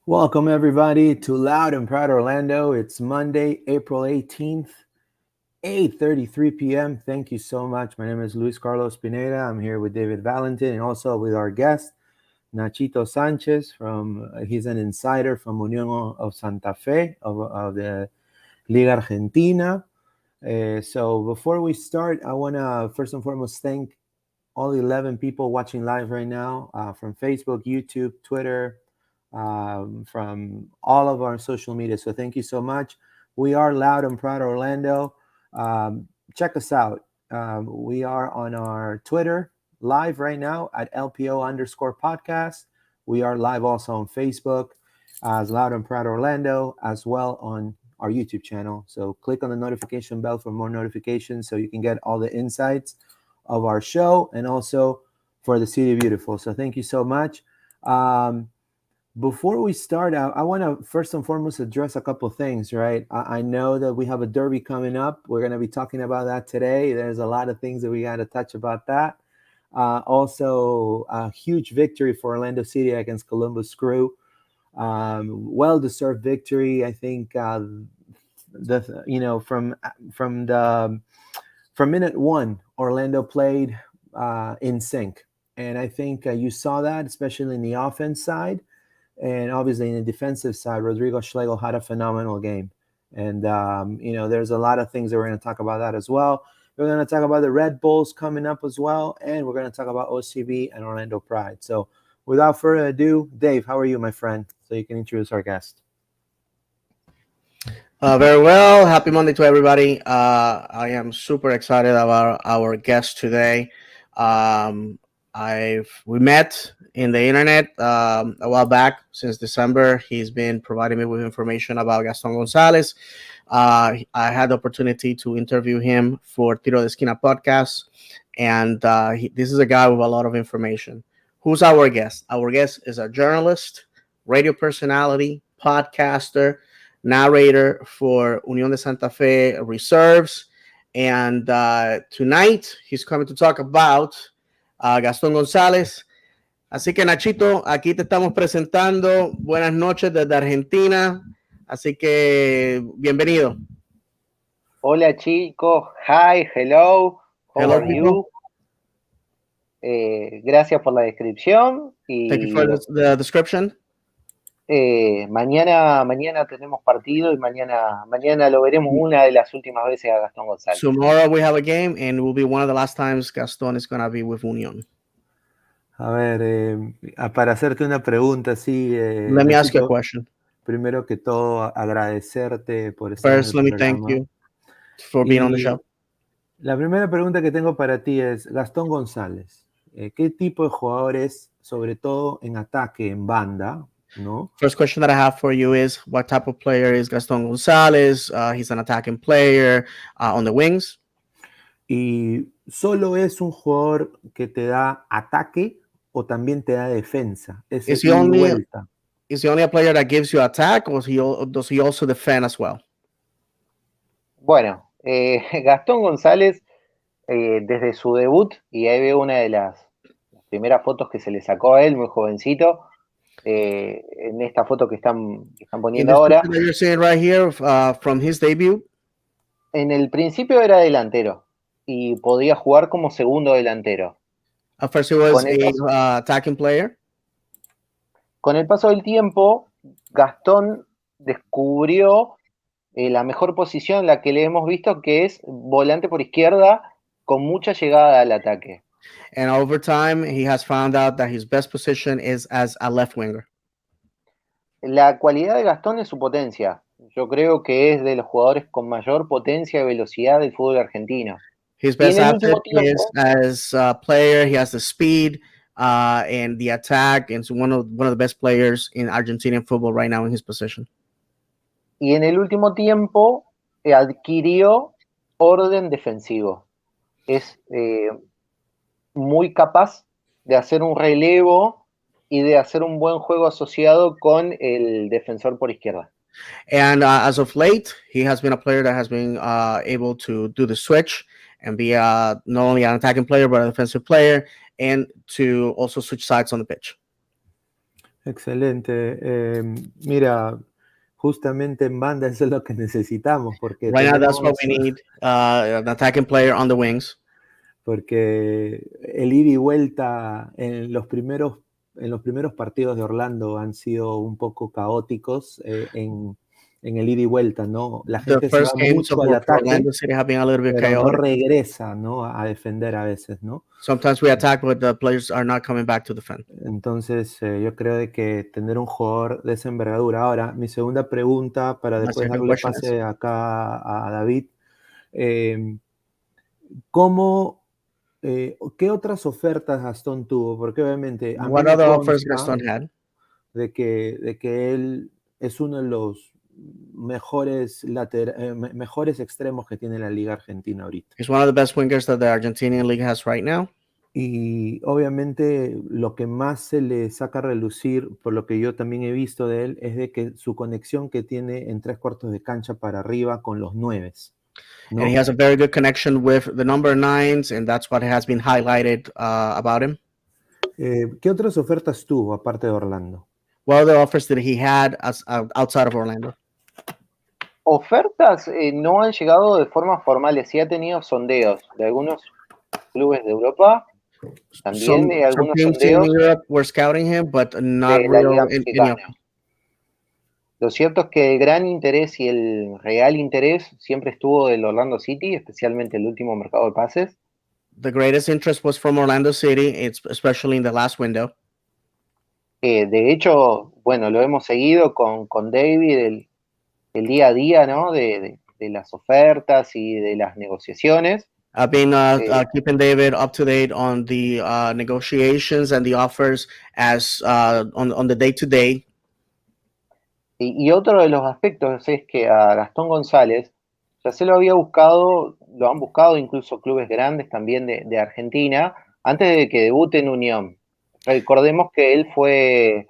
Welcome, everybody, to Loud and Proud Orlando. It's Monday, April 18th, 8:33 p.m. Thank you so much. My name is Luis Carlos Pineda. I'm here with David Valentin and also with our guest, Nachito Sanchez. He's an insider from Unión of Santa Fe of the Liga Argentina. So before we start, I want to first and foremost thank all 11 people watching live right now from Facebook, YouTube, Twitter, from all of our social media. So thank you so much. We are Loud and Proud Orlando. Check us out. We are on our Twitter live right now at LPO_podcast. We are live also on Facebook as Loud and Proud Orlando, as well on our YouTube channel. So click on the notification bell for more notifications so you can get all the insights of our show and also for the City Beautiful. So thank you so much. Before we start out, I want to first and foremost address a couple of things, right? I know that we have a derby coming up. We're going to be talking about that today. There's a lot of things that we got to touch about that. Also, a huge victory for Orlando City against Columbus Crew. Well-deserved victory. I think from minute one, Orlando played in sync, and I think you saw that, especially in the offense side. And obviously, in the defensive side, Rodrigo Schlegel had a phenomenal game. And, there's a lot of things that we're going to talk about that as well. We're going to talk about the Red Bulls coming up as well. And we're going to talk about OCB and Orlando Pride. So without further ado, Dave, how are you, my friend? So you can introduce our guest. Very well. Happy Monday to everybody. I am super excited about our guest today. We met in the internet a while back. Since December, he's been providing me with information about Gaston Gonzalez. I had the opportunity to interview him for Tiro de Esquina podcast, and this is a guy with a lot of information. Who's our guest? Our guest is a journalist, radio personality, podcaster, narrator for Unión de Santa Fe Reserves, and tonight he's coming to talk about Gastón González. Así que Nachito, aquí te estamos presentando. Buenas noches desde Argentina. Así que bienvenido. Hola chicos, hi, hello, how are you? Gracias por la descripción. Thank you for the description. Mañana tenemos partido y mañana lo veremos una de las últimas veces a Gastón González. Tomorrow we have a game and it will be one of the last times Gastón is going to be with Unión. A ver, para hacerte una pregunta, sí. Let me ask you a question. Primero que todo, agradecerte por estar First, en el let me programa. thank you for being on the show. La primera pregunta que tengo para ti es, Gastón González, ¿qué tipo de jugador es, sobre todo en ataque, en banda, ¿no? First question that I have for you is, what type of player is Gastón González? He's an attacking player on the wings. ¿Y solo es un jugador que te da ataque o también te da defensa? Is he only a player that gives you attack, or does he also defend as well? Bueno, Gastón González, desde su debut, y ahí veo una de las primeras fotos que se le sacó a él, muy jovencito, en esta foto que están poniendo ahora. You're seeing right here, from his debut. En el principio era delantero y podía jugar como segundo delantero. At first he was a attacking player. Con el paso del tiempo, Gastón descubrió la mejor posición en la que le hemos visto, que es volante por izquierda con mucha llegada al ataque. And over time, he has found out that his best position is as a left winger. La cualidad de Gastón es su potencia. Yo creo que es de los jugadores con mayor potencia y velocidad del fútbol argentino. His best asset is as a player. He has the speed and the attack, and it's one of the best players in Argentinian football right now in his position. Y en el último tiempo adquirió orden defensivo. Es muy capaz de hacer un relevo y de hacer un buen juego asociado con el defensor por izquierda. And as of late, he has been a player that has been able to do the switch and be not only an attacking player, but a defensive player, and to also switch sides on the pitch. Excelente. Mira, justamente en banda eso es lo que necesitamos porque Right now, that's what tenemos, we need, an attacking player on the wings. porque el ida y vuelta en los primeros partidos de Orlando han sido un poco caóticos en el ida y vuelta, ¿no? La The gente se va first games mucho of al for Orlando ataque, City have been a little bit pero no chaotic. regresa, ¿no? A defender a veces, ¿no? Sometimes we attack, but the players are not coming back to defend. Entonces, yo creo de que tener un jugador de esa envergadura. Ahora, mi segunda pregunta, para My después second darle question is, pase acá a David, eh, ¿cómo, qué otras ofertas Gastón tuvo? Porque obviamente a mí what me other offers consta Gaston had? de que él es uno de los mejores extremos que tiene la Liga Argentina ahorita. He's one of the best wingers that the Argentinian league has right now. Y obviamente lo que más se le saca a relucir, por lo que yo también he visto de él, es de que su conexión que tiene en tres cuartos de cancha para arriba con los nueves, And he ¿no? has a very good connection with the number nines, and that's what has been highlighted about him. ¿Qué otras ofertas tuvo aparte de Orlando? What other offers did he had outside of Orlando? Ofertas no han llegado de forma formal, sí ha tenido sondeos de algunos clubes de Europa, también de Some algunos teams in sondeos Europe were scouting him, but not de la real Liga any Mexicana. offers. Lo cierto es que el gran interés y el real interés siempre estuvo del Orlando City, especialmente el último mercado de pases. The greatest interest was from Orlando City, especially in the last window. De hecho, bueno, lo hemos seguido con David, el día a día, ¿no? De las ofertas y de las negociaciones. I've been Eh, keeping David up to date on the negotiations and the offers as on the day to day. y otro de los aspectos es que a Gastón González ya se lo había buscado, lo han buscado incluso clubes grandes también de Argentina, antes de que debute en Unión. Recordemos que él fue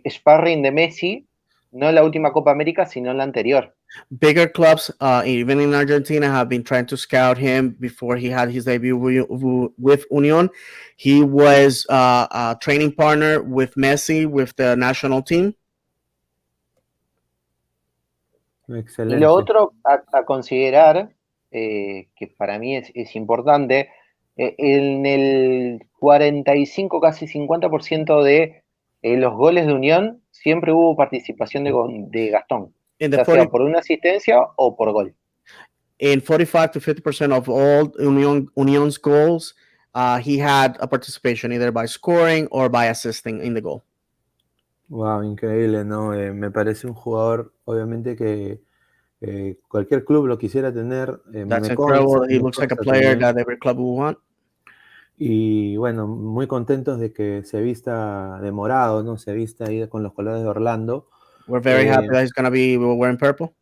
sparring de Messi, no en la última Copa América, sino en la anterior. Bigger clubs, even in Argentina, have been trying to scout him before he had his debut with Union. He was a training partner with Messi with the national team. Y lo Excelente. otro a considerar, que para mí es importante, en el 45, casi 50% de los goles de Unión, siempre hubo participación de Gastón, In the ya 40, sea por una asistencia o por gol. in 45 to 50% of all Union's goals, he had a participation either by scoring or by assisting in the goal. Wow, increíble, ¿no? Me parece un jugador, obviamente, que cualquier club lo quisiera tener, That's incredible. He me looks like a consta player también. that every club will want. Y bueno, muy contentos de que se vista de morado, ¿no? Se vista ahí con los colores de Orlando. We're very happy Eh, that he's going to be wearing purple.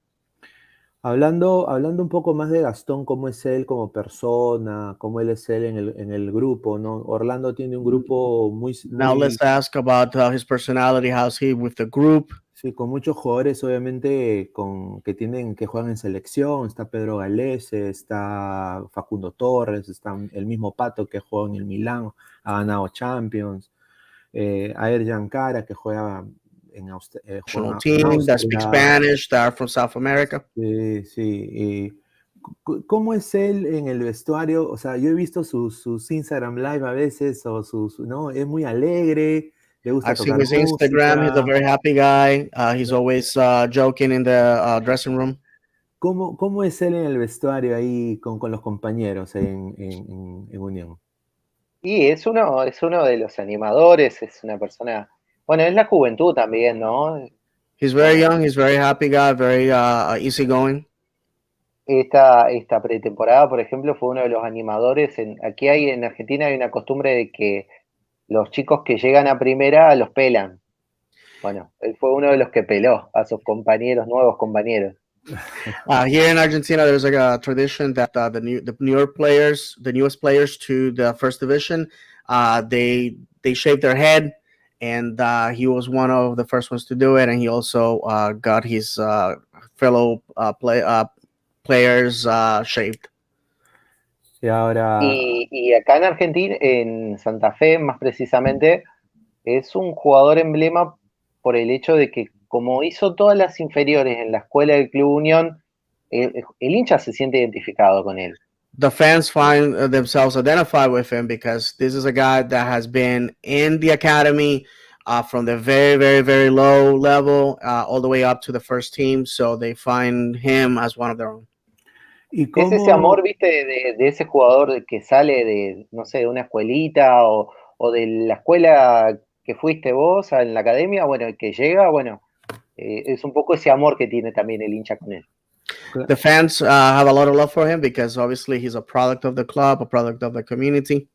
hablando un poco más de Gastón, cómo es él como persona, cómo él es él en el grupo, ¿no? Orlando tiene un grupo Now let's ask about his personality. How's he with the group? sí, con muchos jugadores, obviamente, que juegan en selección. Está Pedro Galese, está Facundo Torres, está el mismo Pato que juega en el Milán, ha ganado Champions. Ayer Giancara, que National juega en team that speaks Austria. Spanish, that are from South America. Sí, sí. ¿Cómo es él en el vestuario? O sea, yo he visto sus Instagram Live a veces, ¿no? Es muy alegre, le gusta I've seen tocar his Instagram. He's a música. very happy guy. He's always joking in the dressing room. ¿Cómo es él en el vestuario ahí con los compañeros en Unión? Y es uno de los animadores, es una persona, bueno, es la juventud también, ¿no? He's very Bueno, young. He's very happy guy. Very easygoing. esta pretemporada, por ejemplo, fue uno de los animadores. Aquí en Argentina hay una costumbre de que los chicos que llegan a primera los pelan. Bueno, él fue uno de los que peló a sus compañeros, nuevos compañeros. Here in Argentina, there's like a tradition that the newer players, the newest players to the first division, they shave their head, and he was one of the first ones to do it, and he also got his fellow players shaved. Y ahora, Y acá en Argentina, en Santa Fe más precisamente, es un jugador emblema por el hecho de que como hizo todas las inferiores en la escuela del Club Unión, el hincha se siente identificado con él. The fans find themselves identified with him because this is a guy that has been in the academy from the very, very, very low level all the way up to the first team. So they find him as one of their own. ¿Y Es ese cómo? amor, viste, de ese jugador que sale de, no sé, de una escuelita o de la escuela que fuiste vos en la academia, bueno, el que llega, bueno, es un poco ese amor que tiene también el hincha con él. The fans have a lot of love for him because obviously he's a product of the club, a product of the community.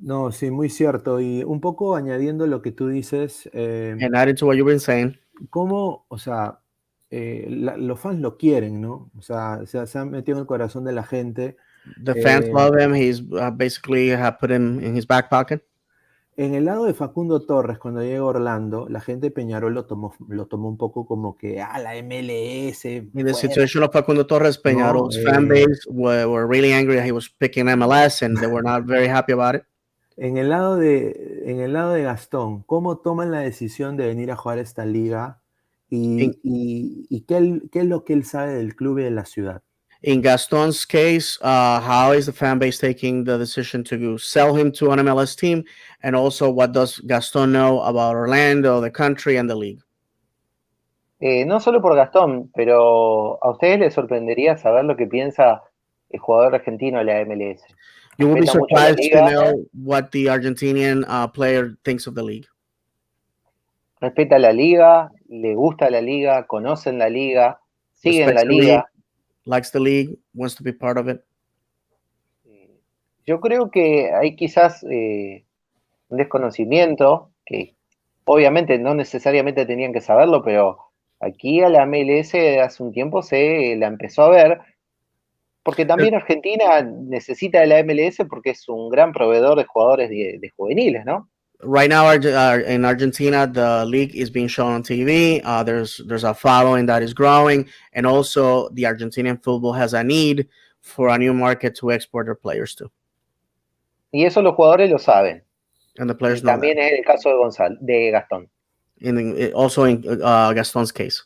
No, sí, muy cierto. Y un poco añadiendo lo que tú dices, And adding to what you've been saying, cómo, o sea, los fans lo quieren, ¿no? O sea, se han metido en el corazón de la gente. the fans Eh, love him. He's basically have put him in his back pocket. en el lado de Facundo Torres, cuando llega a Orlando, la gente de Peñarol lo tomó un poco como que, la MLS, In the fuera, situation of Facundo Torres, ¿no? Peñarol's fan base were really angry that he was picking MLS and they were not very happy about it. En el lado de Gastón, ¿cómo toman la decisión de venir a jugar esta liga? In, ¿Y qué es lo que él sabe del club y de la ciudad? in Gaston's case, how is the fan base taking the decision to sell him to an MLS team? And also, what does Gaston know about Orlando, the country, and the league? No solo por Gastón, pero a ustedes les sorprendería saber lo que piensa el jugador argentino de la MLS. You will be Respeta mucho la surprised to liga, know what the Argentinian player thinks of the league. respeta la liga, le gusta la liga, conocen la liga, siguen Respects la the league, liga. likes the league, wants to be part of it. Yo creo que hay quizás un desconocimiento, que obviamente no necesariamente tenían que saberlo, pero aquí a la MLS hace un tiempo se la empezó a ver, porque también Argentina necesita de la MLS porque es un gran proveedor de jugadores de juveniles, ¿no? Right now, in Argentina, the league is being shown on TV. There's a following that is growing, and also the Argentinian football has a need for a new market to export their players to, Y eso los jugadores lo saben. and the Y players know that. también es el caso de Gastón. Also in Gaston's case.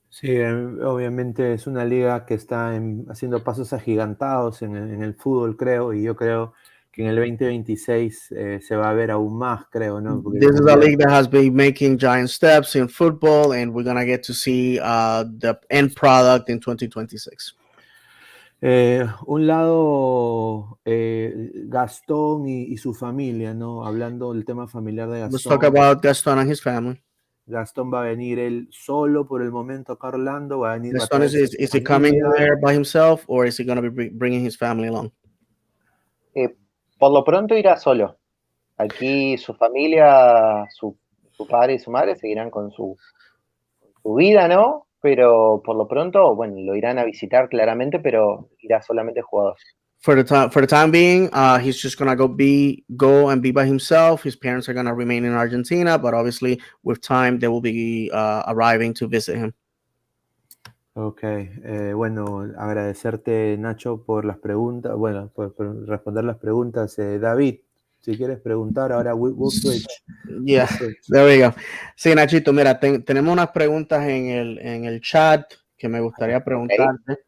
Sí, obviamente es una liga que está haciendo pasos agigantados en el fútbol, creo, y yo creo que en el 2026 se va a ver aún más, creo, ¿no? Porque el This is a mundial, league that has been making giant steps in football, and we're gonna get to see the end product in 2026. un lado, Gastón y su familia, ¿no? Hablando del tema familiar de Let's talk Gastón. about Gaston and his family. Gastón va a venir él solo por el momento acá a Orlando, va a Gaston, traer su is he coming familia. there by himself, or is he gonna be bringing his family along? Por lo pronto irá solo. Aquí su familia, su padre y su madre seguirán con su vida, ¿no? Pero por lo pronto, bueno, lo irán a visitar claramente, pero irá solamente jugador. For the time being, he's just gonna go and be by himself. His parents are gonna remain in Argentina, but obviously with time they will be arriving to visit him. Ok, bueno, agradecerte Nacho por las preguntas, bueno, por responder las preguntas. David, si quieres preguntar, ahora we'll switch. Yeah, We'll switch. there we go. Sí, Nachito, mira, tenemos unas preguntas en el chat que me gustaría preguntarte.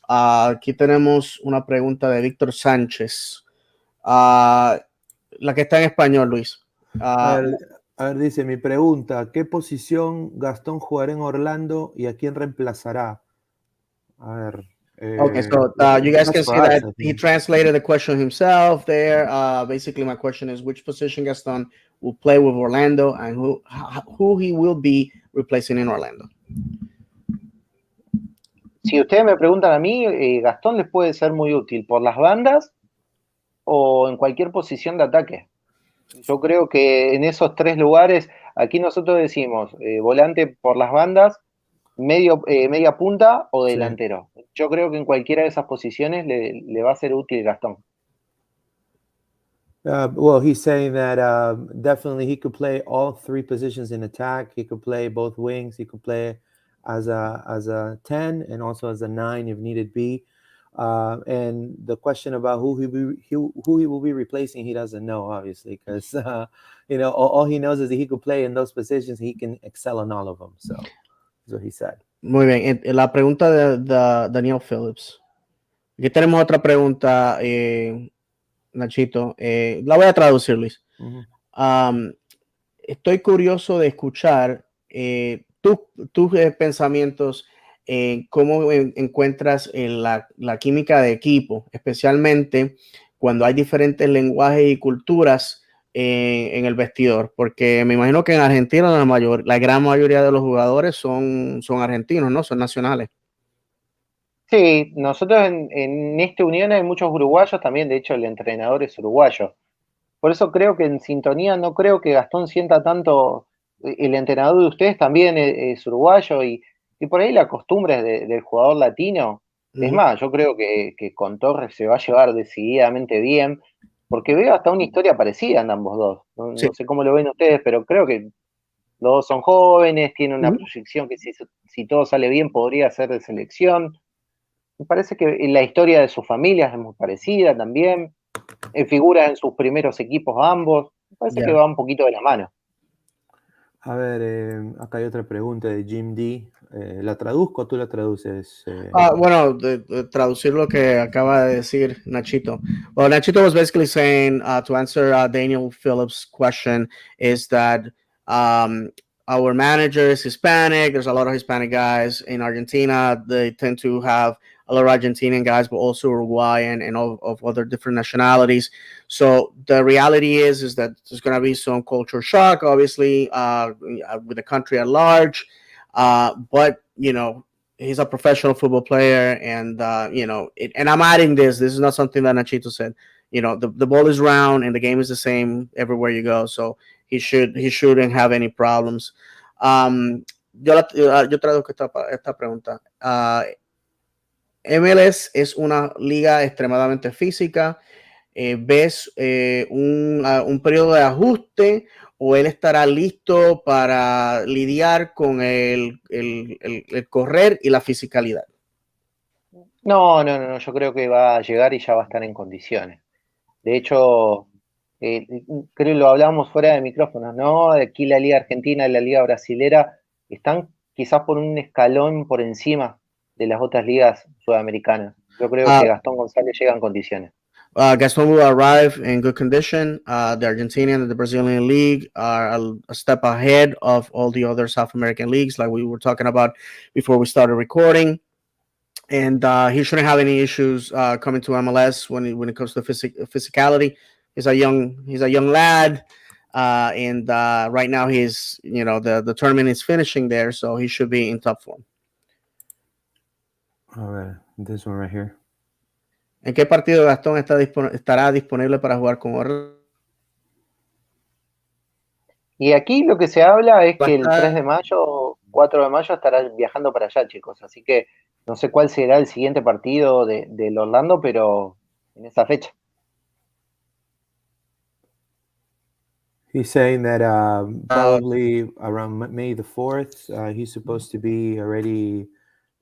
Aquí tenemos una pregunta de Víctor Sánchez, la que está en español, Luis. A ver, dice mi pregunta, ¿qué posición Gastón jugará en Orlando y a quién reemplazará? A ver. Okay, so you guys can see that he translated the question himself there. Basically, my question is which position Gaston will play with Orlando and who he will be replacing in Orlando. Si ustedes me preguntan a mí, Gastón les puede ser muy útil por las bandas o en cualquier posición de ataque. Yo creo que en esos tres lugares, aquí nosotros decimos volante por las bandas, media punta o delantero. Sí. Yo creo que en cualquiera de esas posiciones le va a ser útil Gastón. Well, he's saying that definitely he could play all three positions in attack. He could play both wings. He could play as a 10 and also as a 9 if needed be. And the question about who he will be replacing, he doesn't know, obviously, because all he knows is that he could play in those positions. He can excel in all of them. So that's what he said. Muy bien. La pregunta de Daniel Phillips. Aquí tenemos otra pregunta, Nachito. La voy a traducir, Luis. Estoy curioso de escuchar tus pensamientos en cómo encuentras la química de equipo, especialmente cuando hay diferentes lenguajes y culturas en el vestidor, porque me imagino que en Argentina la gran mayoría de los jugadores son argentinos, ¿no? Son nacionales. Sí, nosotros en esta unión hay muchos uruguayos también, de hecho el entrenador es uruguayo. Por eso creo que en sintonía no creo que Gastón sienta tanto, el entrenador de ustedes también es uruguayo y por ahí la costumbre del jugador latino. Es más, yo creo que con Torres se va a llevar decididamente bien, porque veo hasta una historia parecida en ambos dos. No, Sí. no sé cómo lo ven ustedes, pero creo que los dos son jóvenes, tienen una proyección que si todo sale bien podría ser de selección. Me parece que la historia de sus familias es muy parecida también. Figura en sus primeros equipos ambos. Me parece que va un poquito de la mano. A ver, acá hay otra pregunta de Jim D. ¿La traduzco o tú la traduces? Bueno, de traducir lo que acaba de decir Nachito. Well, Nachito was basically saying to answer Daniel Phillips' question is that our manager is Hispanic. There's a lot of Hispanic guys in Argentina. They tend to have a lot of Argentinian guys, but also Uruguayan and of other different nationalities. So the reality is that there's going to be some culture shock, obviously, with the country at large. But he's a professional football player, and and I'm adding this. This is not something that Nachito said. The ball is round and the game is the same everywhere you go. So he shouldn't have any problems. Yo traduzco esta pregunta. MLS es una liga extremadamente física. ¿Ves un periodo de ajuste o él estará listo para lidiar con el correr y la fisicalidad? No, yo creo que va a llegar y ya va a estar en condiciones. De hecho, creo que lo hablábamos fuera de micrófonos, ¿no? Aquí la Liga Argentina y la Liga Brasilera están quizás por un escalón por encima de las otras ligas sudamericanas. Yo creo que Gastón González llega en condiciones. Gaston will arrive in good condition. The Argentinian and the Brazilian league are a step ahead of all the other South American leagues, like we were talking about before we started recording. And he shouldn't have any issues coming to MLS when it comes to physicality. He's a young lad, and right now he's the tournament is finishing there, so he should be in top form. All right, this one right here. ¿En qué partido Gastón estará disponible para jugar con Orlando? Y aquí lo que se habla es que el 3 de mayo, 4 de mayo estará viajando para allá, chicos. Así que no sé cuál será el siguiente partido del Orlando, pero en esa fecha. He's saying that probably around May the 4th, he's supposed to be already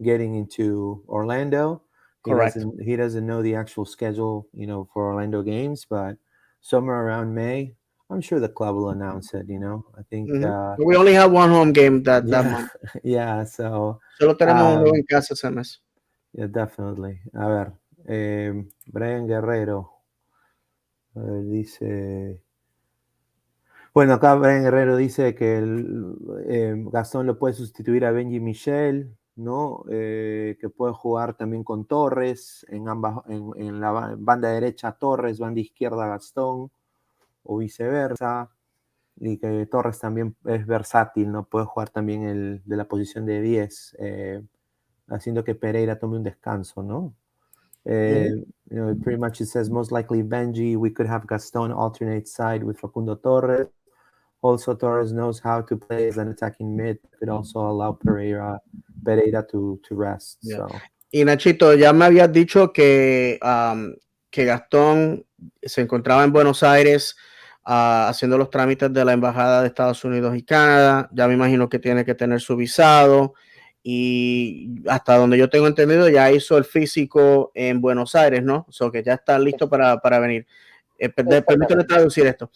getting into Orlando. Correct. He doesn't know the actual schedule, for Orlando games, but somewhere around May, I'm sure the club will announce it. I think we only have one home game that month. Yeah, so solo tenemos uno en casa ese mes. Yeah, definitely. A ver, Brian Guerrero dice. Bueno, acá Brian Guerrero dice que Gastón lo puede sustituir a Benji Michel, ¿no? Que puede jugar también con Torres, en la banda derecha Torres, banda izquierda Gastón, o viceversa, y que Torres también es versátil, ¿no? Puede jugar también de la posición de 10, haciendo que Pereira tome un descanso, ¿no? Pretty much it says most likely Benji. We could have Gaston alternate side with Facundo Torres. Also, Torres knows how to play as an attacking mid. Could also allow Pereira to rest. Yeah. So. Y Nachito, ya me habías dicho que Gastón se encontraba en Buenos Aires haciendo los trámites de la Embajada de Estados Unidos y Canadá. Ya me imagino que tiene que tener su visado. y hasta donde yo tengo entendido ya hizo el físico en Buenos Aires, ¿no? So que ya está listo para venir. Permítame traducir esto.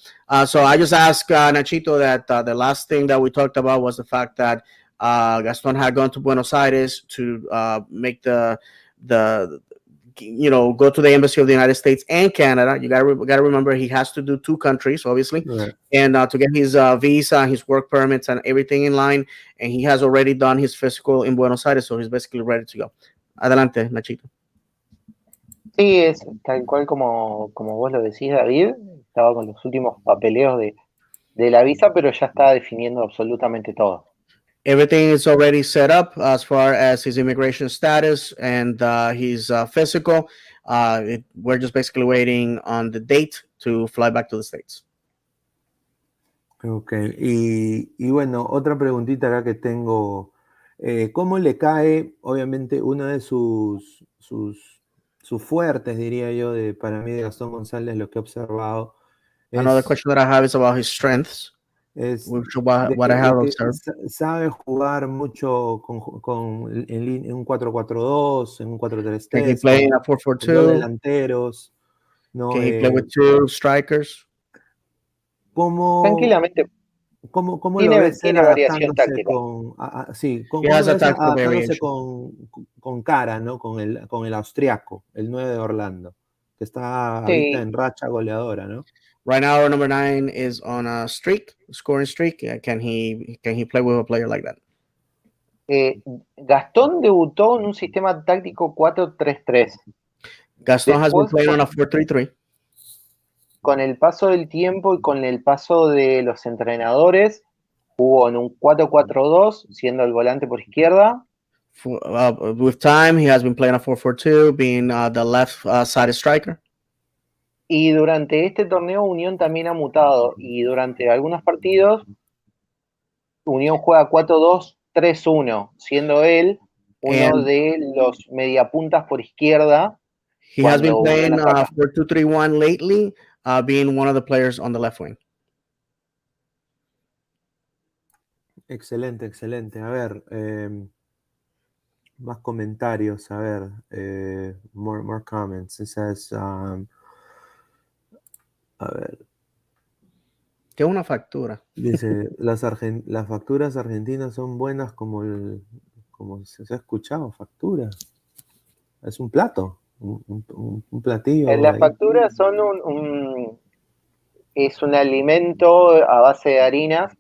So I just asked Nachito that the last thing that we talked about was the fact that Gaston had gone to Buenos Aires to make the go to the embassy of the United States and Canada. You gotta remember he has to do 2 countries, obviously, Right. and to get his visa, his work permits, and everything in line. And he has already done his physical in Buenos Aires, so he's basically ready to go. Adelante, Nachito. Sí, es tal cual como vos lo decís, David. Estaba con los últimos papeleos de la visa, pero ya está definiendo absolutamente todo. Everything is already set up as far as his immigration status and his physical. We're just basically waiting on the date to fly back to the States. Ok, y bueno, otra preguntita acá que tengo. ¿Cómo le cae, obviamente, uno de sus fuertes, diría yo, para mí de Gastón González, lo que he observado, Another question that I have is about his strengths, es which de what I que, have observed. sabe jugar mucho en un 4-4-2, en un Can he 4-3-3, play in a con 2 4-4-2? delanteros, ¿no? Can he play with 2 strikers? ¿Cómo, Tranquilamente, ¿Cómo lo ves él tiene variación adaptándose táctica. sí, He cómo has lo a ves tactical adaptándose variation. con Cara, ¿no? Con el austriaco, el 9 de Orlando, que está ahorita Sí, en racha goleadora, ¿no? Right now, our number 9 is on a scoring streak. Can he play with a player like that? Gastón debutó en un sistema táctico 4-3-3. Gaston has been Después, playing on a 4-3-3. con el paso del tiempo y con el paso de los entrenadores, jugó en un 4-4-2, siendo el volante por izquierda. With time, he has been playing a 4-4-2, being the left side striker. Y durante este torneo Unión también ha mutado y durante algunos partidos Unión juega 4-2-3-1, siendo él uno And de los mediapuntas por izquierda he has been cuando Unión playing ataca. 4-2-3-1 lately, being one of the players on the left wing. Excelente, excelente. A ver, más comentarios, a ver, more comments. It says, a ver, ¿Qué es una factura? dice, las facturas argentinas son buenas como se ha escuchado, factura. Es un plato, un platillo Las ahí. facturas son es un alimento a base de harinas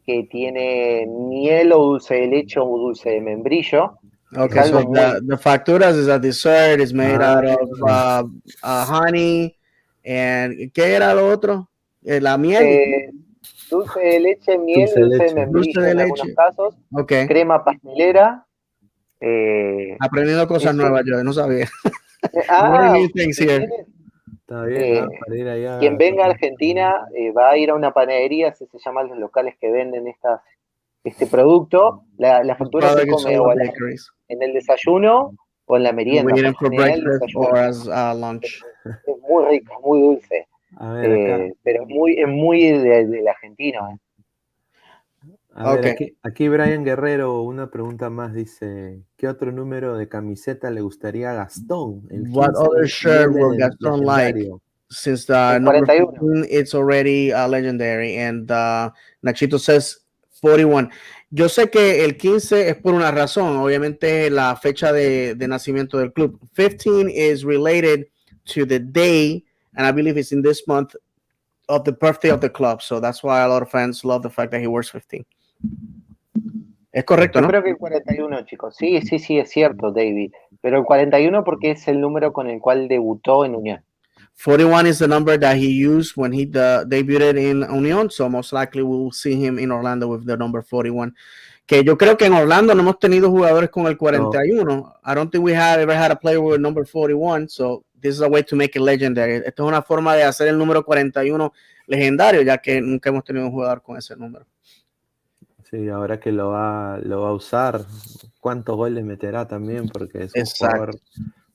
que tiene miel o dulce de leche o dulce de membrillo. Es Okay, so algo muy... the facturas is a dessert. It's made out of Ah, honey. And ¿qué era lo otro? La miel. dulce de leche, miel dulce y de dulce de leche. Dulce membrillo de en algunos leche. casos, Okay. crema pastelera. eh, Aprendiendo cosas es un- nuevas, yo no sabía. Learning ah, new things si here. viene, Está bien, eh, para ir allá quien a venga a comer. Argentina va a ir a una panadería, así se llaman los locales que venden este producto. La This factura se product is come sold o at en bakeries. el desayuno o en la And we merienda. eat Por them lo for general el breakfast or desayuno as lunch. es muy rico, es muy dulce. A ver, acá. Pero es muy del argentino. A ver, Okay. aquí Brian Guerrero, una pregunta más, dice, ¿qué otro número de camiseta le gustaría a Gastón? El What 15 other shirt will duele Gaston like? legendario. Since the El number 41. 15 it's already legendary, and Nachito says 41. Yo sé que el 15 es por una razón, obviamente la fecha de nacimiento del club. 15 is related to the day, and I believe it's in this month of the birthday of the club, so that's why a lot of fans love the fact that he wears 15. Es correcto, Yo ¿no? creo que el 41, chicos. Sí, sí, sí, es cierto, David. Pero el 41 porque es el número con el cual debutó en Unión. 41 is the number that he used when he debuted in Unión, so most likely we will see him in Orlando with the number 41. Que yo creo que en Orlando no hemos tenido jugadores con el 41. No. I don't think we have ever had a player with number 41, so this is a way to make it legendary. Esto es una forma de hacer el número 41 legendario, ya que nunca hemos tenido un jugador con ese número. Sí, ahora que lo va a usar, ¿cuántos goles meterá también? Porque es un jugador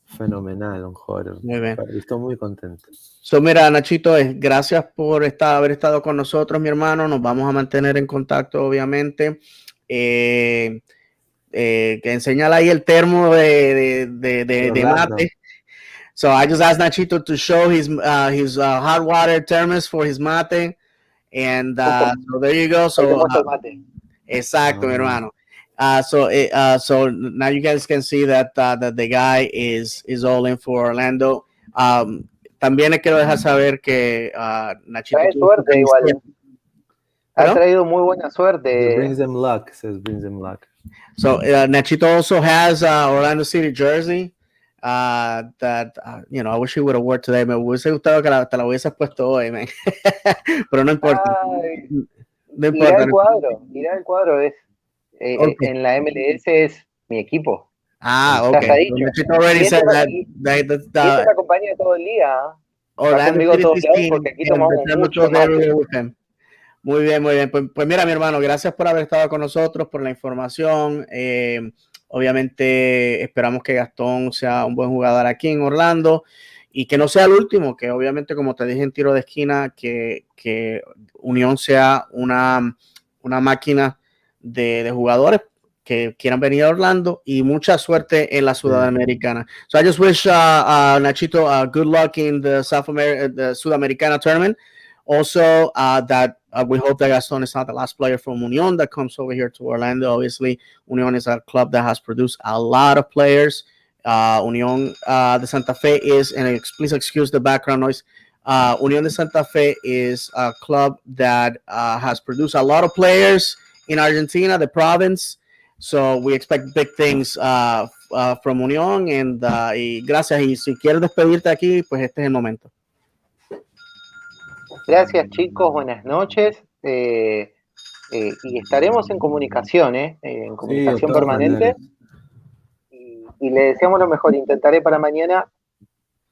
fenomenal, un jugador. Muy bien. Estoy muy contento. So, mira, Nachito, gracias por haber estado con nosotros, mi hermano. Nos vamos a mantener en contacto, obviamente. que enseñala ahí el termo de Orlando. mate. So I just asked Nachito to show his hot water thermos for his mate, and so there you go. Ahí te So muestro el mate. exacto, mi hermano. So now you guys can see that the guy is all in for Orlando. También le quiero dejar saber que Nachito Trae tuvo su suerte igual. camiseta. Ha ¿Perdón? traído muy buena It suerte. brings him luck. Says brings him luck. So Nachito also has Orlando City jersey. That you know, I wish he would have worn today. Me hubiese gustado que te la hubieses puesto hoy, man. Pero no importa. Ay, No importa. irá el cuadro es Okay. en la MLS es mi equipo. Ah, Ya okay. está So dicho. Nachito already Y said that, y esta me acompaña todo el día. Va Orlando conmigo a City todos lados team porque aquí and tomamos the mucho Temperature mate. Everywhere with him. Muy bien, muy bien. Pues mira, mi hermano, gracias por haber estado con nosotros, por la información. Obviamente esperamos que Gastón sea un buen jugador aquí en Orlando y que no sea el último, que obviamente, como te dije en tiro de esquina, que Unión sea una máquina de jugadores que quieran venir a Orlando y mucha suerte en la Sudamericana. So I just wish Nachito good luck in the the Sudamericana tournament. Also, that we hope that Gaston is not the last player from Union that comes over here to Orlando. Obviously, Union is a club that has produced a lot of players. Union de Santa Fe is, and please excuse the background noise. Union de Santa Fe is a club that has produced a lot of players in Argentina, the province. So we expect big things from Union. Y gracias. Y si quieres despedirte aquí, pues este es el momento. Gracias chicos, buenas noches. Y estaremos en comunicación, en comunicación permanente. Y le deseamos lo mejor. Intentaré para mañana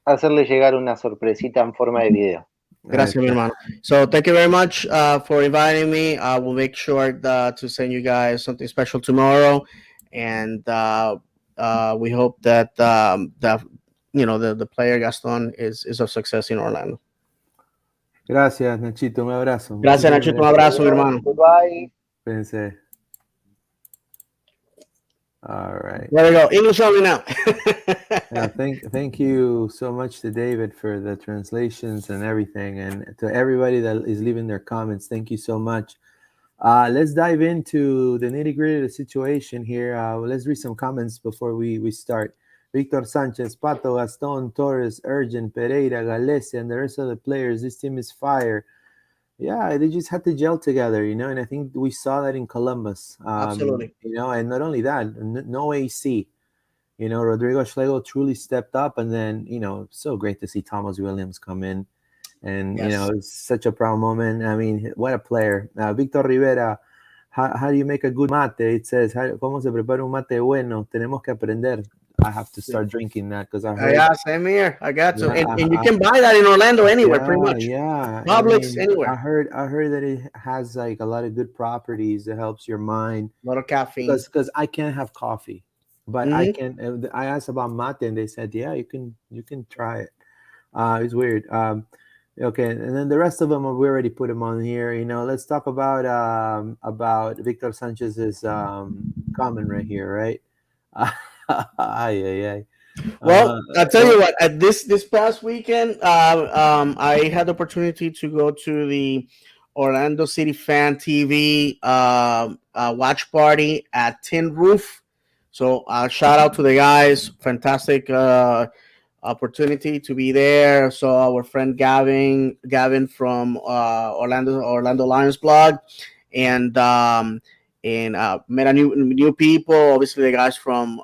hacerle llegar una sorpresita en forma de video. Gracias, mi hermano. So thank you very much for inviting me. I will make sure to send you guys something special tomorrow, and we hope that the player Gaston is a success in Orlando. Gracias, Nachito. Un abrazo. Gracias, Nachito. Un abrazo, mi hermano. Goodbye. Pensé. All right. There we go. English only now. Yeah, thank you so much to David for the translations and everything, and to everybody that is leaving their comments. Thank you so much. Let's dive into the nitty gritty of the situation here. Let's read some comments before we start. Victor Sanchez, Pato, Gaston, Torres, Urgent, Pereira, Galese, and the rest of the players. This team is fire. Yeah, they just had to gel together, and I think we saw that in Columbus. Absolutely. And not only that, no AC. Rodrigo Schlegel truly stepped up, and then, so great to see Thomas Williams come in. And, Yes. It's such a proud moment. I mean, what a player. Victor Rivera, how do you make a good mate? It says, ¿cómo se prepara un mate bueno? Tenemos que aprender. I have to start drinking that because I heard. Yeah, same here. I got to. Yeah, and you can buy that in Orlando anywhere, pretty much. Yeah. Publix, anywhere. I heard that it has like a lot of good properties. It helps your mind. A lot of caffeine. Because I can't have coffee, but I can. I asked about mate, and they said, yeah, you can try it. It's weird. Okay, and then the rest of them we already put them on here. Let's talk about Victor Sanchez's comment right here, right? Well, I'll tell you what. At this past weekend, I had the opportunity to go to the Orlando City Fan TV watch party at Tin Roof. So shout out to the guys. Fantastic opportunity to be there. So our friend Gavin from Orlando Lions blog, and met a new people. Obviously, the guys from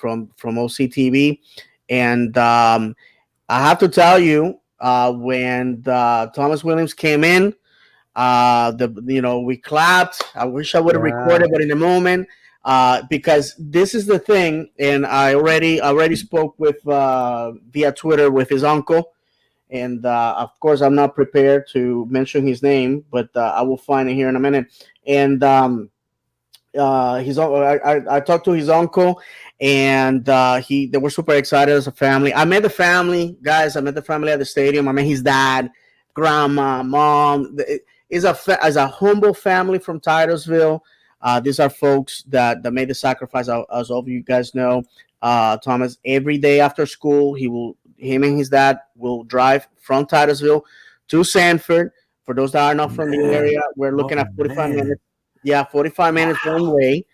OCTV, and I have to tell you, when Thomas Williams came in, we clapped. I wish I would have recorded, but in the moment, because this is the thing, and I already spoke with via Twitter with his uncle, and of course I'm not prepared to mention his name, but I will find it here in a minute. And I talked to his uncle, and they were super excited as a family. I met the family, guys. I met the family at the stadium. I met his dad, grandma, mom. It's a humble family from Titusville. These are folks that made the sacrifice. As all of you guys know, Thomas, every day after school, him and his dad will drive from Titusville to Sanford. For those that are not from the Man. area, we're looking Oh at 45 man. minutes. Yeah, 45 minutes one Wow. way.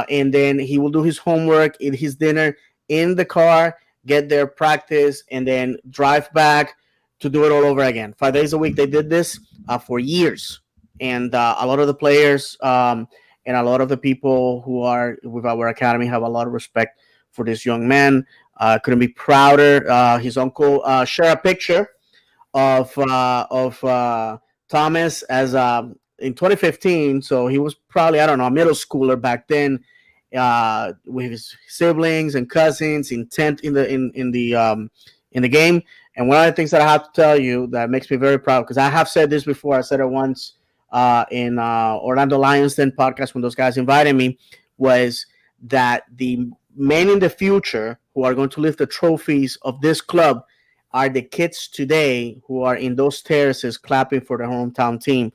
And then he will do his homework, eat his dinner in the car, get there, practice, and then drive back to do it all over again. 5 days a week. They did this for years. And a lot of the players and a lot of the people who are with our academy have a lot of respect for this young man. Couldn't be prouder. His uncle shared a picture of Thomas as in 2015. So he was probably, I don't know, a middle schooler back then, with his siblings and cousins, intent in the game. And one of the things that I have to tell you that makes me very proud, because I have said this before. I said it once in Orlando Lions Den podcast when those guys invited me, was that the men in the future who are going to lift the trophies of this club are the kids today who are in those terraces clapping for their hometown team.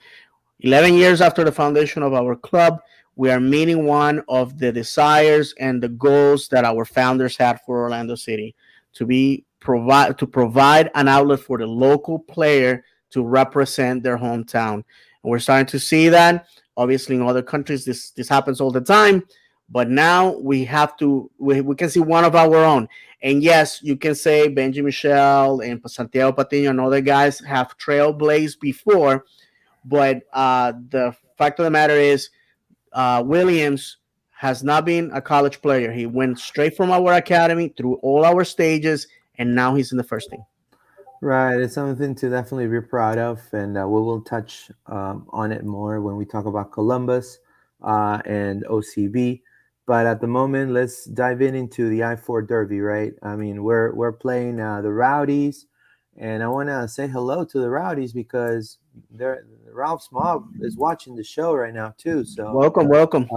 11 years after the foundation of our club, we are meeting one of the desires and the goals that our founders had for Orlando City, to provide an outlet for the local player to represent their hometown. And we're starting to see that. Obviously, in other countries, this happens all the time. But now we can see one of our own. And yes, you can say Benji Michel and Santiago Patiño and other guys have trailblazed before, but the fact of the matter is, Williams has not been a college player. He went straight from our academy through all our stages, and now he's in the first team. Right, it's something to definitely be proud of, and we will touch on it more when we talk about Columbus and OCB. But at the moment, let's dive into the I-4 Derby. Right? I mean, we're playing the Rowdies, and I want to say hello to the Rowdies because Ralph's mom is watching the show right now too. So Welcome, welcome.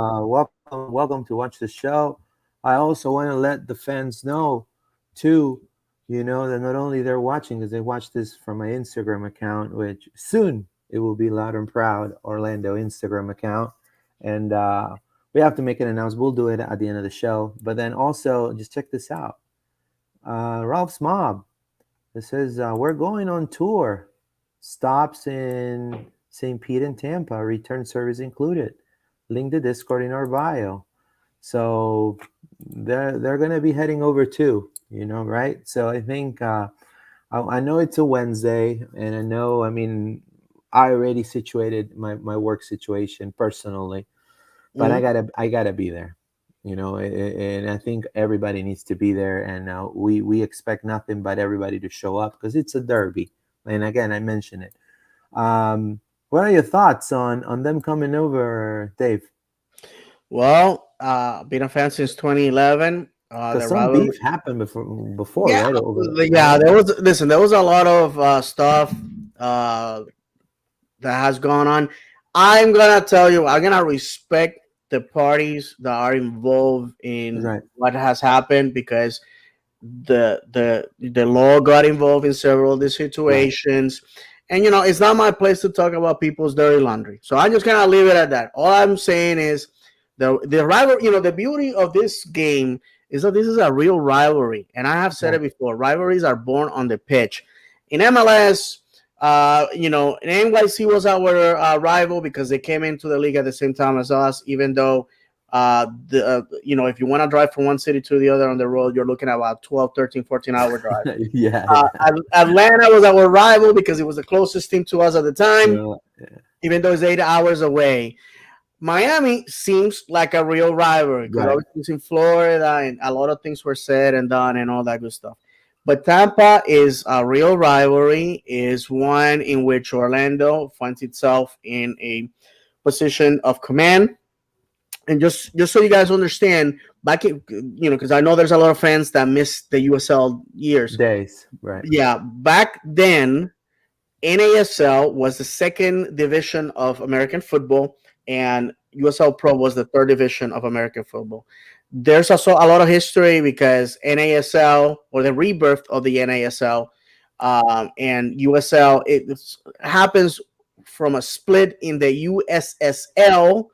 welcome to watch the show. I also want to let the fans know too, that not only they're watching, because they watch this from my Instagram account, which soon it will be Loud and Proud Orlando Instagram account. And we have to make an announcement. We'll do it at the end of the show. But then also, just check this out. Ralph's Mob. It says, we're going on tour. Stops in St. Pete and Tampa. Return service included. Link to Discord in our bio. So they're going to be heading over too, right? So I think I know it's a Wednesday, and I know, I mean, I already situated my work situation personally, but I gotta be there, and I think everybody needs to be there, and we expect nothing but everybody to show up because it's a derby, and again I mentioned it. What are your thoughts on them coming over, Dave? Well, been a fan since 2011. Because The some rivalry. beef happened before, Yeah, right? Over, yeah. right? There was a lot of stuff uh, that has gone on. I'm gonna tell you, I'm gonna respect the parties that are involved in Right, what has happened, because the law got involved in several of these right, situations. And it's not my place to talk about people's dirty laundry, so I'm just gonna leave it at that. All I'm saying is the rival. The beauty of this game is that this is a real rivalry, and I have said right. it before. Rivalries are born on the pitch. In MLS, NYC was our rival because they came into the league at the same time as us. Even though if you want to drive from one city to the other on the road, you're looking at about 12, 13, 14-hour drive. Yeah, yeah. Atlanta was our rival because it was the closest team to us at the time, Yeah, even though it's 8 hours away. Miami seems like a real rivalry because right. obviously it's in Florida and a lot of things were said and done and all that good stuff. But Tampa is a real rivalry, is one in which Orlando finds itself in a position of command. And just so you guys understand, back in, because I know there's a lot of fans that miss the USL years. Days, right. Yeah, back then, NASL was the second division of American football, and USL Pro was the third division of American football. There's also a lot of history because NASL, or the rebirth of the NASL, and USL, it happens from a split in the USSL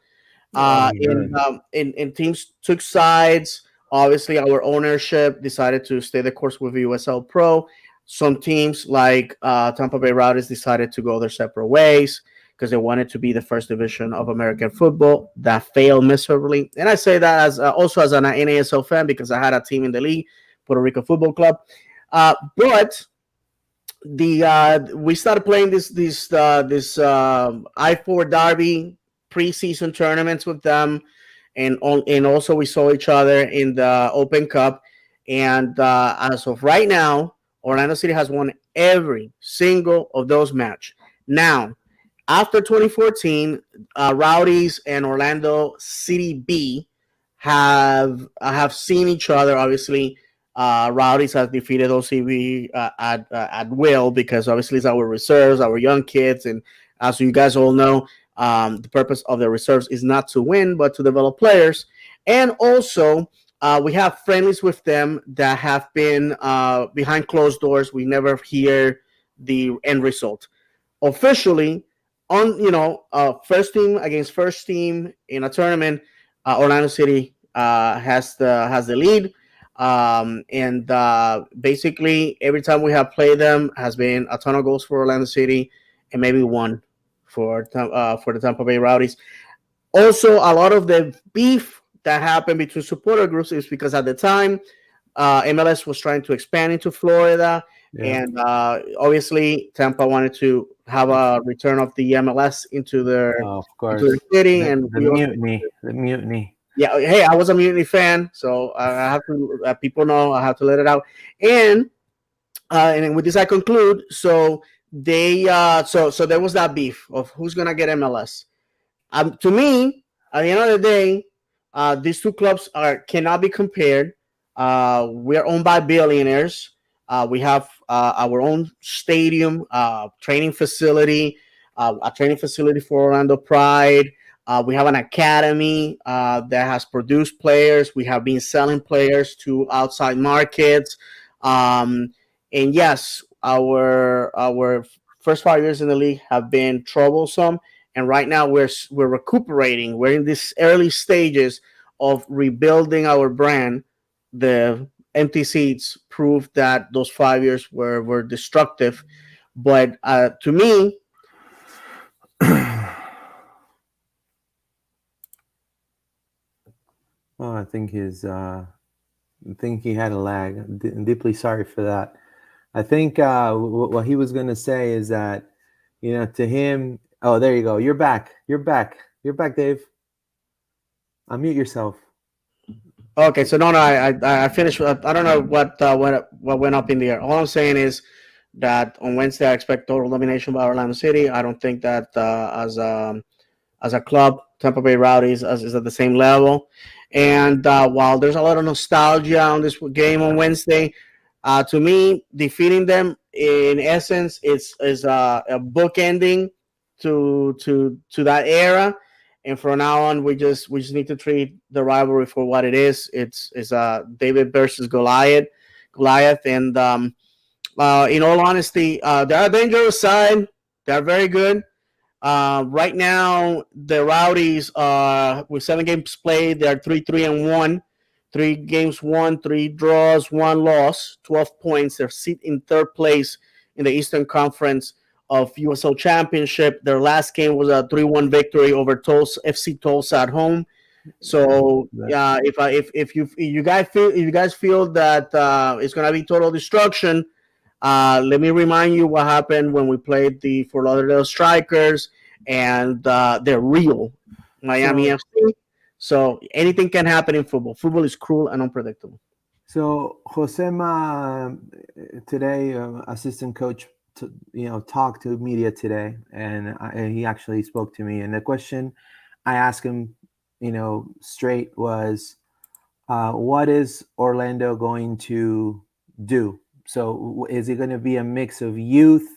Oh my God. And teams took sides. Obviously, our ownership decided to stay the course with USL Pro. Some teams like Tampa Bay Rowdies decided to go their separate ways because they wanted to be the first division of American football. That failed miserably, and I say that as also as an NASL fan because I had a team in the league, Puerto Rico Football Club. But the we started playing this I-4 Derby preseason tournaments with them, and also we saw each other in the Open Cup. And as of right now, Orlando City has won every single of those match. Now, after 2014, Rowdies and Orlando City B have seen each other. Obviously, Rowdies has defeated OCB at will because obviously it's our reserves, our young kids, and as you guys all know, the purpose of the reserves is not to win but to develop players. And also, we have friendlies with them that have been behind closed doors. We never hear the end result officially on first team against first team in a tournament. Orlando City has the lead, and basically every time we have played them has been a ton of goals for Orlando City and maybe one for the Tampa Bay Rowdies. Also, a lot of the beef that happened between supporter groups is because at the time MLS was trying to expand into Florida, Yeah. and obviously Tampa wanted to have a return of the MLS Oh, of into their course. city, The and the we also, mutiny. The mutiny. yeah. Hey, I was a Mutiny fan, so I have to people know I have to let it out. And then with this I conclude. So so there was that beef of who's gonna get MLS. To me, at the end of the day, these two clubs are cannot be compared. We are owned by billionaires. We have our own stadium, a training facility for Orlando Pride. We have an academy that has produced players. We have been selling players to outside markets. Um, and yes, our first 5 years in the league have been troublesome, and right now we're recuperating. We're in these early stages of rebuilding our brand. The empty seats prove that those 5 years were destructive. But to me, Oh, I think he had a lag. I'm deeply sorry for that. I think what he was going to say is that, to him. Oh, there you go. You're back. You're back. You're back, Dave. Unmute yourself. okay, so no, I finished. I don't know what went up in the air. All I'm saying is that on Wednesday I expect total domination by Orlando City. I don't think that as a club, Tampa Bay Rowdies is at the same level. And while there's a lot of nostalgia on this game on Wednesday, to me, defeating them in essence is a book ending to that era. And from now on, we just need to treat the rivalry for what it is. It's David versus Goliath, and in all honesty, they're a dangerous side. They're very good. Right now, the Rowdies with 7 games played. They're 3-3-1. 3 games won, 3 draws, 1 loss, 12 points. They're sit in third place in the Eastern Conference of USL Championship. Their last game was a 3-1 victory over Tulsa, FC Tulsa at home. So if you guys feel that it's gonna be total destruction, let me remind you what happened when we played the Fort Lauderdale Strikers, and they're real Miami So, FC. So anything can happen in football. Football is cruel and unpredictable. so Josema today, assistant coach, talked to media today, and he actually spoke to me. And the question I asked him, straight was, what is Orlando going to do? So, is it going to be a mix of youth?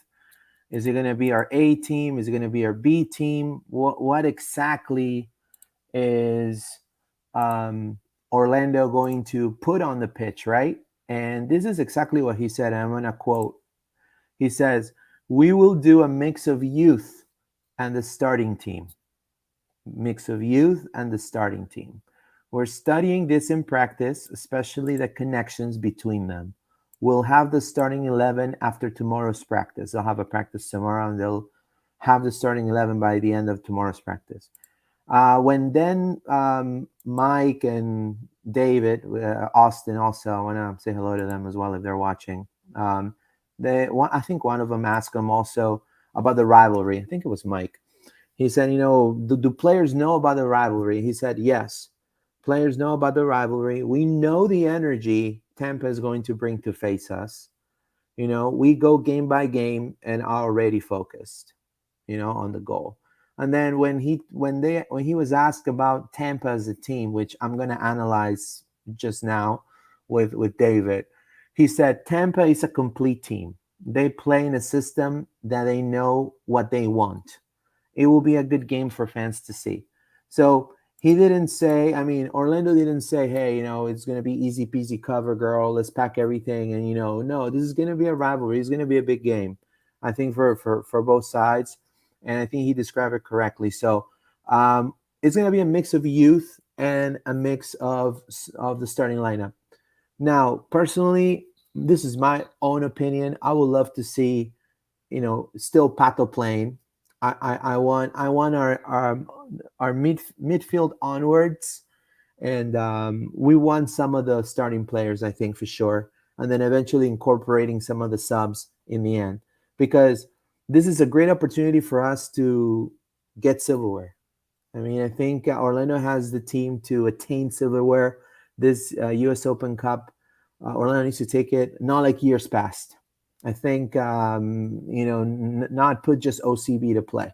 Is it going to be our A team? Is it going to be our B team? What exactly is um, Orlando going to put on the pitch, right? And this is exactly what he said. I'm going to quote. He says, "We will do a mix of youth and the starting team." mix of youth, and the starting team. We're studying this in practice, especially the connections between them. We'll have the starting 11 after tomorrow's practice. They'll have a practice tomorrow and they'll have the starting 11 by the end of tomorrow's practice. When then Mike and David, Austin also, I want to say hello to them as well if they're watching. I think one of them asked them also about the rivalry. I think it was Mike. He said, do players know about the rivalry? He said, yes, players know about the rivalry. We know the energy Tampa is going to bring to face us. We go game by game and are already focused, on the goal. And then when he was asked about Tampa as a team, which I'm going to analyze just now with David, he said Tampa is a complete team. They play in a system that they know what they want. It will be a good game for fans to see. So he didn't say, Orlando didn't say, hey, it's going to be easy peasy cover girl. Let's pack everything. And, no, this is going to be a rivalry. It's going to be a big game, I think, for both sides. And I think he described it correctly. So it's going to be a mix of youth and a mix of the starting lineup. Now, personally, this is my own opinion. I would love to see, still Pato playing. I want our midfield onwards, and we want some of the starting players, I think, for sure, and then eventually incorporating some of the subs in the end, because this is a great opportunity for us to get silverware. I think Orlando has the team to attain silverware. This U.S. Open Cup, Orlando needs to take it, not like years past. I think, not put just OCB to play.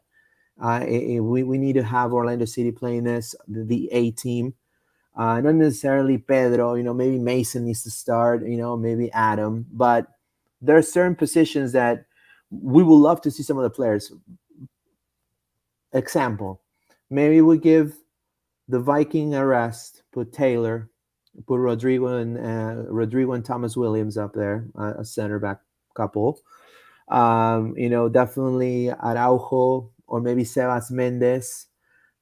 We need to have Orlando City playing this, the A team. Not necessarily Pedro, maybe Mason needs to start, maybe Adam. But there are certain positions that we would love to see some of the players. Example, maybe we give the Viking a rest, put Taylor, put Rodrigo and Thomas Williams up there, a center back couple. Definitely Araujo or maybe Sebas Mendez.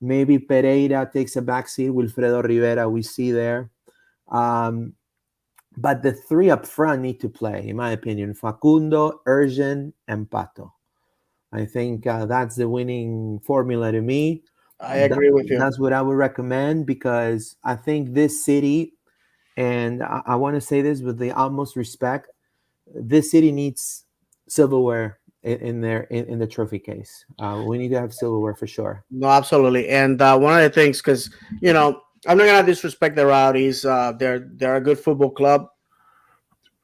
Maybe Pereira takes a backseat. Wilfredo Rivera we see there. But the three up front need to play, in my opinion. Facundo, Ergen, and Pato. I think that's the winning formula to me. I agree with you. That's what I would recommend, because I think this city, and I want to say this with the utmost respect, this city needs silverware in the trophy case. We need to have silverware for sure. No, absolutely. And one of the things, because I'm not gonna disrespect the Rowdies. They're a good football club.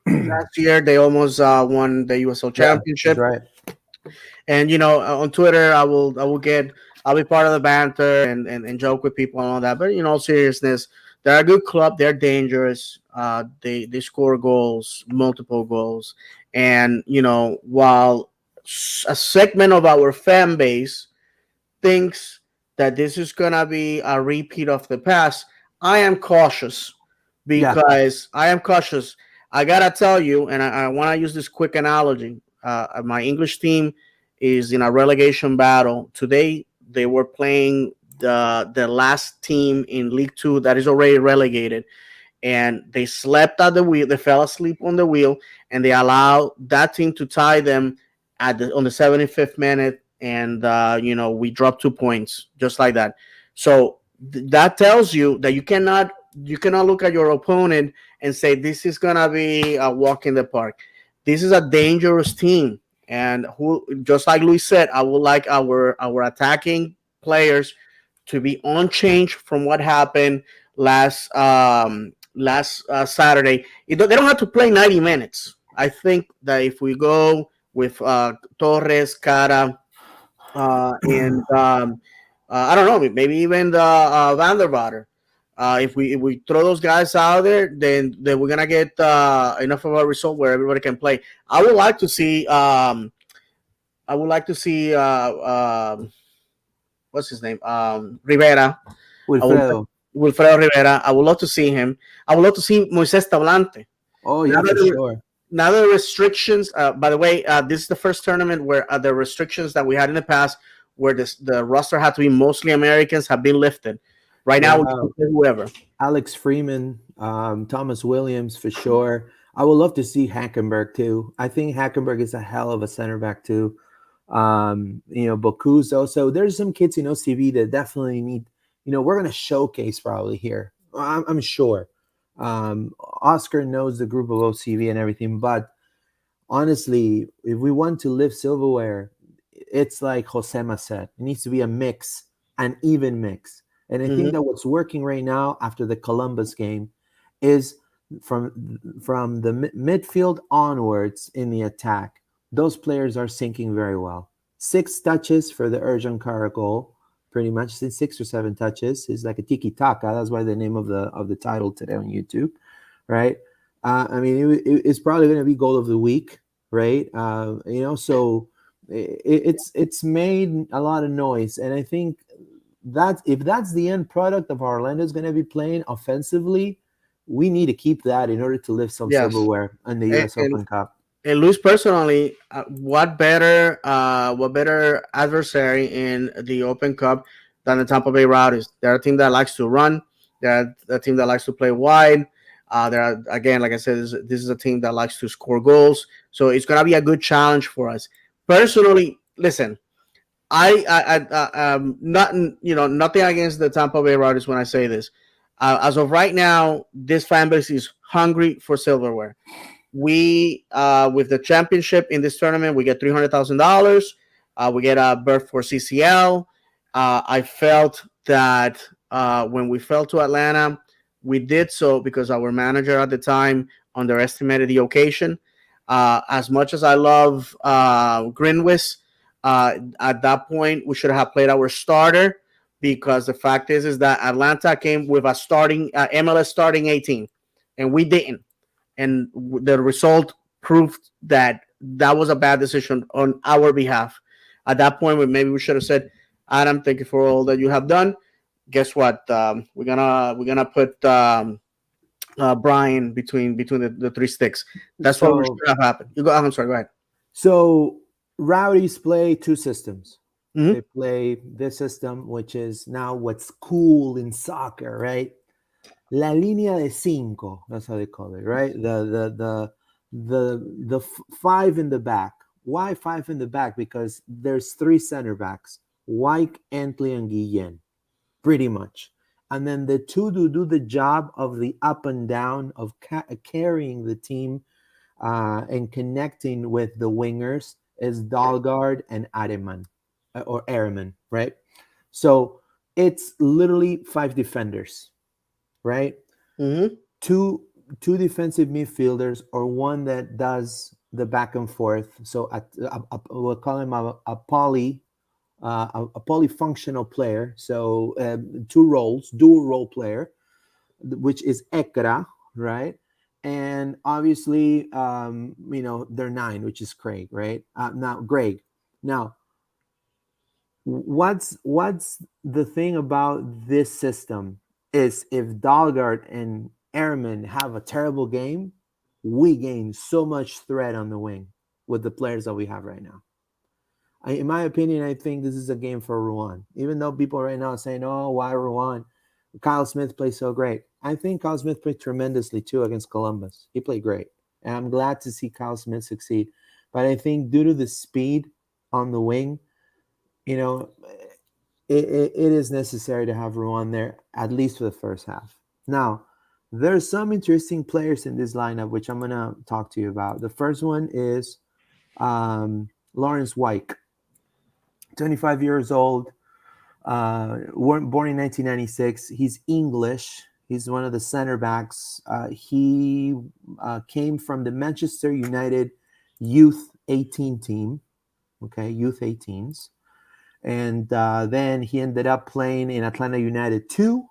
Last year they almost won the USL Championship. That's right. And on Twitter, I'll be part of the banter and joke with people and all that. But in all seriousness, they're a good club. They're dangerous. They score goals, multiple goals, and while a segment of our fan base thinks that this is gonna be a repeat of the past, I am cautious because I am cautious. I gotta tell you, and I want to use this quick analogy. My English team is in a relegation battle today. They were playing the last team in League Two that is already relegated, and they slept at the wheel. They fell asleep on the wheel, and they allowed that team to tie them on the 75th minute, and we dropped 2 points just like that. So that tells you that you cannot look at your opponent and say this is gonna be a walk in the park. This is a dangerous team, and who, just like Luis said, I would like our attacking players to be unchanged from what happened last Saturday. They don't have to play 90 minutes. I think that if we go with Torres, Cara, and I don't know, maybe even the Vanderwater. If we throw those guys out there, then we're gonna get enough of a result where everybody can play. I would like to see. What's his name? Rivera. Wilfredo. Wilfredo Rivera. I would love to see him. I would love to see Moises Tablante. Oh yeah, for sure. Now the restrictions. By the way, this is the first tournament where the restrictions that we had in the past where the roster had to be mostly Americans have been lifted. Right now, we Yeah, can play whoever. Alex Freeman, Thomas Williams for sure. I would love to see Hackenberg too. I think Hackenberg is a hell of a center back too. Bokuzo. So there's some kids in OCV that definitely need. We're gonna showcase probably here. I'm sure. Oscar knows the group of OCV and everything, but honestly, if we want to lift silverware, it's like Josema said. It needs to be a mix, an even mix. And I think Hmm. that what's working right now after the Columbus game is from the midfield onwards in the attack. Those players are sinking very well. 6 touches for the Urjan Kara goal, pretty much 6 or 7 touches. It's like a Tiki Taka. That's why the name of the title today on YouTube, right? I mean, it's probably going to be goal of the week, right? So it's made a lot of noise, and I think that if that's the end product of how Orlando is going to be playing offensively, we need to keep that in order to lift some Yes, silverware in the and, U.S. Open Cup. and Luis personally, what better adversary in the Open Cup than the Tampa Bay Rowdies? They're a team that likes to run. They're a team that likes to play wide. They're again, like I said, this is a team that likes to score goals. So it's gonna be a good challenge for us. Personally, listen, not nothing against the Tampa Bay Rowdies when I say this. As of right now, this fan base is hungry for silverware. We with the championship in this tournament, we get $300,000. We get a berth for CCL. I felt that when we fell to Atlanta, we did so because our manager at the time underestimated the occasion. As much as I love Grinwis, at that point we should have played our starter because the fact is that Atlanta came with a starting MLS starting 18, and we didn't, and the result proved that that was a bad decision on our behalf. At that point, maybe we should have said, "Adam, thank you for all that you have done. Guess what? We're gonna put Brian between the three sticks." That's what So should have happened. You go. I'm sorry. Go ahead. so Rowdies play 2 systems. They Mm-hmm. play this system, which is now what's cool in soccer, right? La línea de cinco. That's how they call it, right? The five in the back. Why five in the back? Because there's 3 center backs: White, Antley, and Guillen, pretty much. And then the two to do the job of the up and down of carrying the team and connecting with the wingers is Dalgard and Areman or Areman, right? So it's literally 5 defenders, right? Mm-hmm. Two defensive midfielders or one that does the back and forth. So we'll call him a a polyfunctional player. So 2 roles, dual role player, which is Ekra, right? And obviously, they're 9, which is Craig, right? Now Greg. Now, what's the thing about this system is if Dalgard and Airman have a terrible game, we gain so much threat on the wing with the players that we have right now. In my opinion, I think this is a game for Rouen. Even though people right now are saying, "Oh, why Rouen?" Kyle Smith plays so great. I think Kyle Smith played tremendously too against Columbus. He played great, and I'm glad to see Kyle Smith succeed. But I think due to the speed on the wing, you know, it is necessary to have Rouen there at least for the first half. Now, there's some interesting players in this lineup which I'm gonna talk to you about. The first one is Lawrence White, 25 years old, born in 1996. He's English. He's one of the center backs. He came from the Manchester United Youth 18 team. Okay, Youth 18s. And then he ended up playing in Atlanta United 2.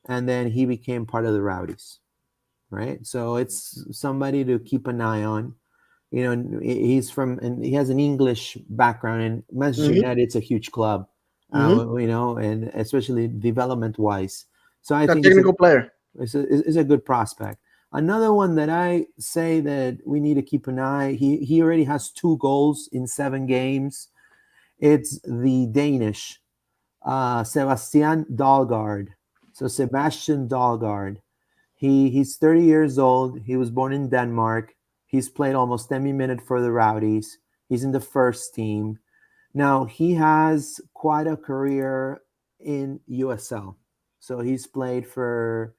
And then he became part of the Rowdies. Right. So it's somebody to keep an eye on. He's from, and he has an English background, and Manchester Mm-hmm. United, it's a huge club, Mm-hmm. and especially development wise. So I A think technical player. it's a good prospect. Another one that I say that we need to keep an eye. He already has 2 goals in 7 games, It's the Danish Sebastian Dalgaard. So Sebastian Dalgaard. He's 30 years old. He was born in Denmark. He's played almost every minute for the Rowdies. He's in the first team. Now he has quite a career in USL. So he's played for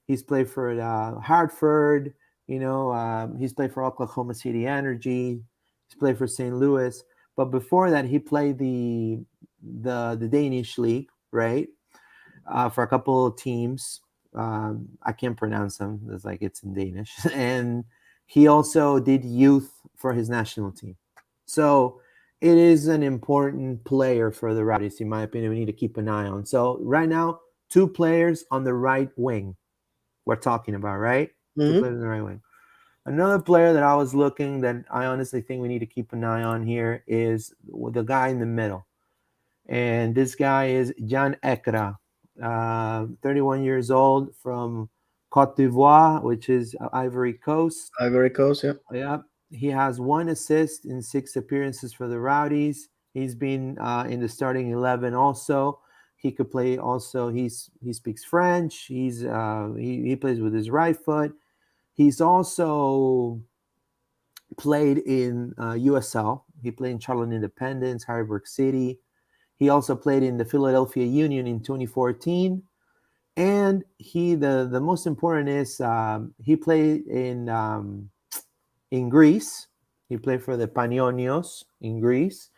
Hartford. He's played for Oklahoma City Energy. He's played for St. Louis. But before that, he played the Danish league, right? For a couple of teams. I can't pronounce them. It's like it's in Danish. And he also did youth for his national team. So it is an important player for the Rowdies, in my opinion. We need to keep an eye on. So right now, two players on the right wing. We're talking about, right? Two Hmm. players on the right wing. Another player that I was looking that I honestly think we need to keep an eye on here is the guy in the middle. And this guy is Jan Ekra, 31 years old from Cote d'Ivoire, which is Ivory Coast. Ivory Coast, yeah. Yeah, he has one assist in 6 appearances for the Rowdies. He's been in the starting 11 also. He could play also. He speaks French. He plays with his right foot. He's also played in USL. He played in Charlotte Independence, Harrisburg City. He also played in the Philadelphia Union in 2014. And the most important is he played in Greece. He played for the Panionios in Greece.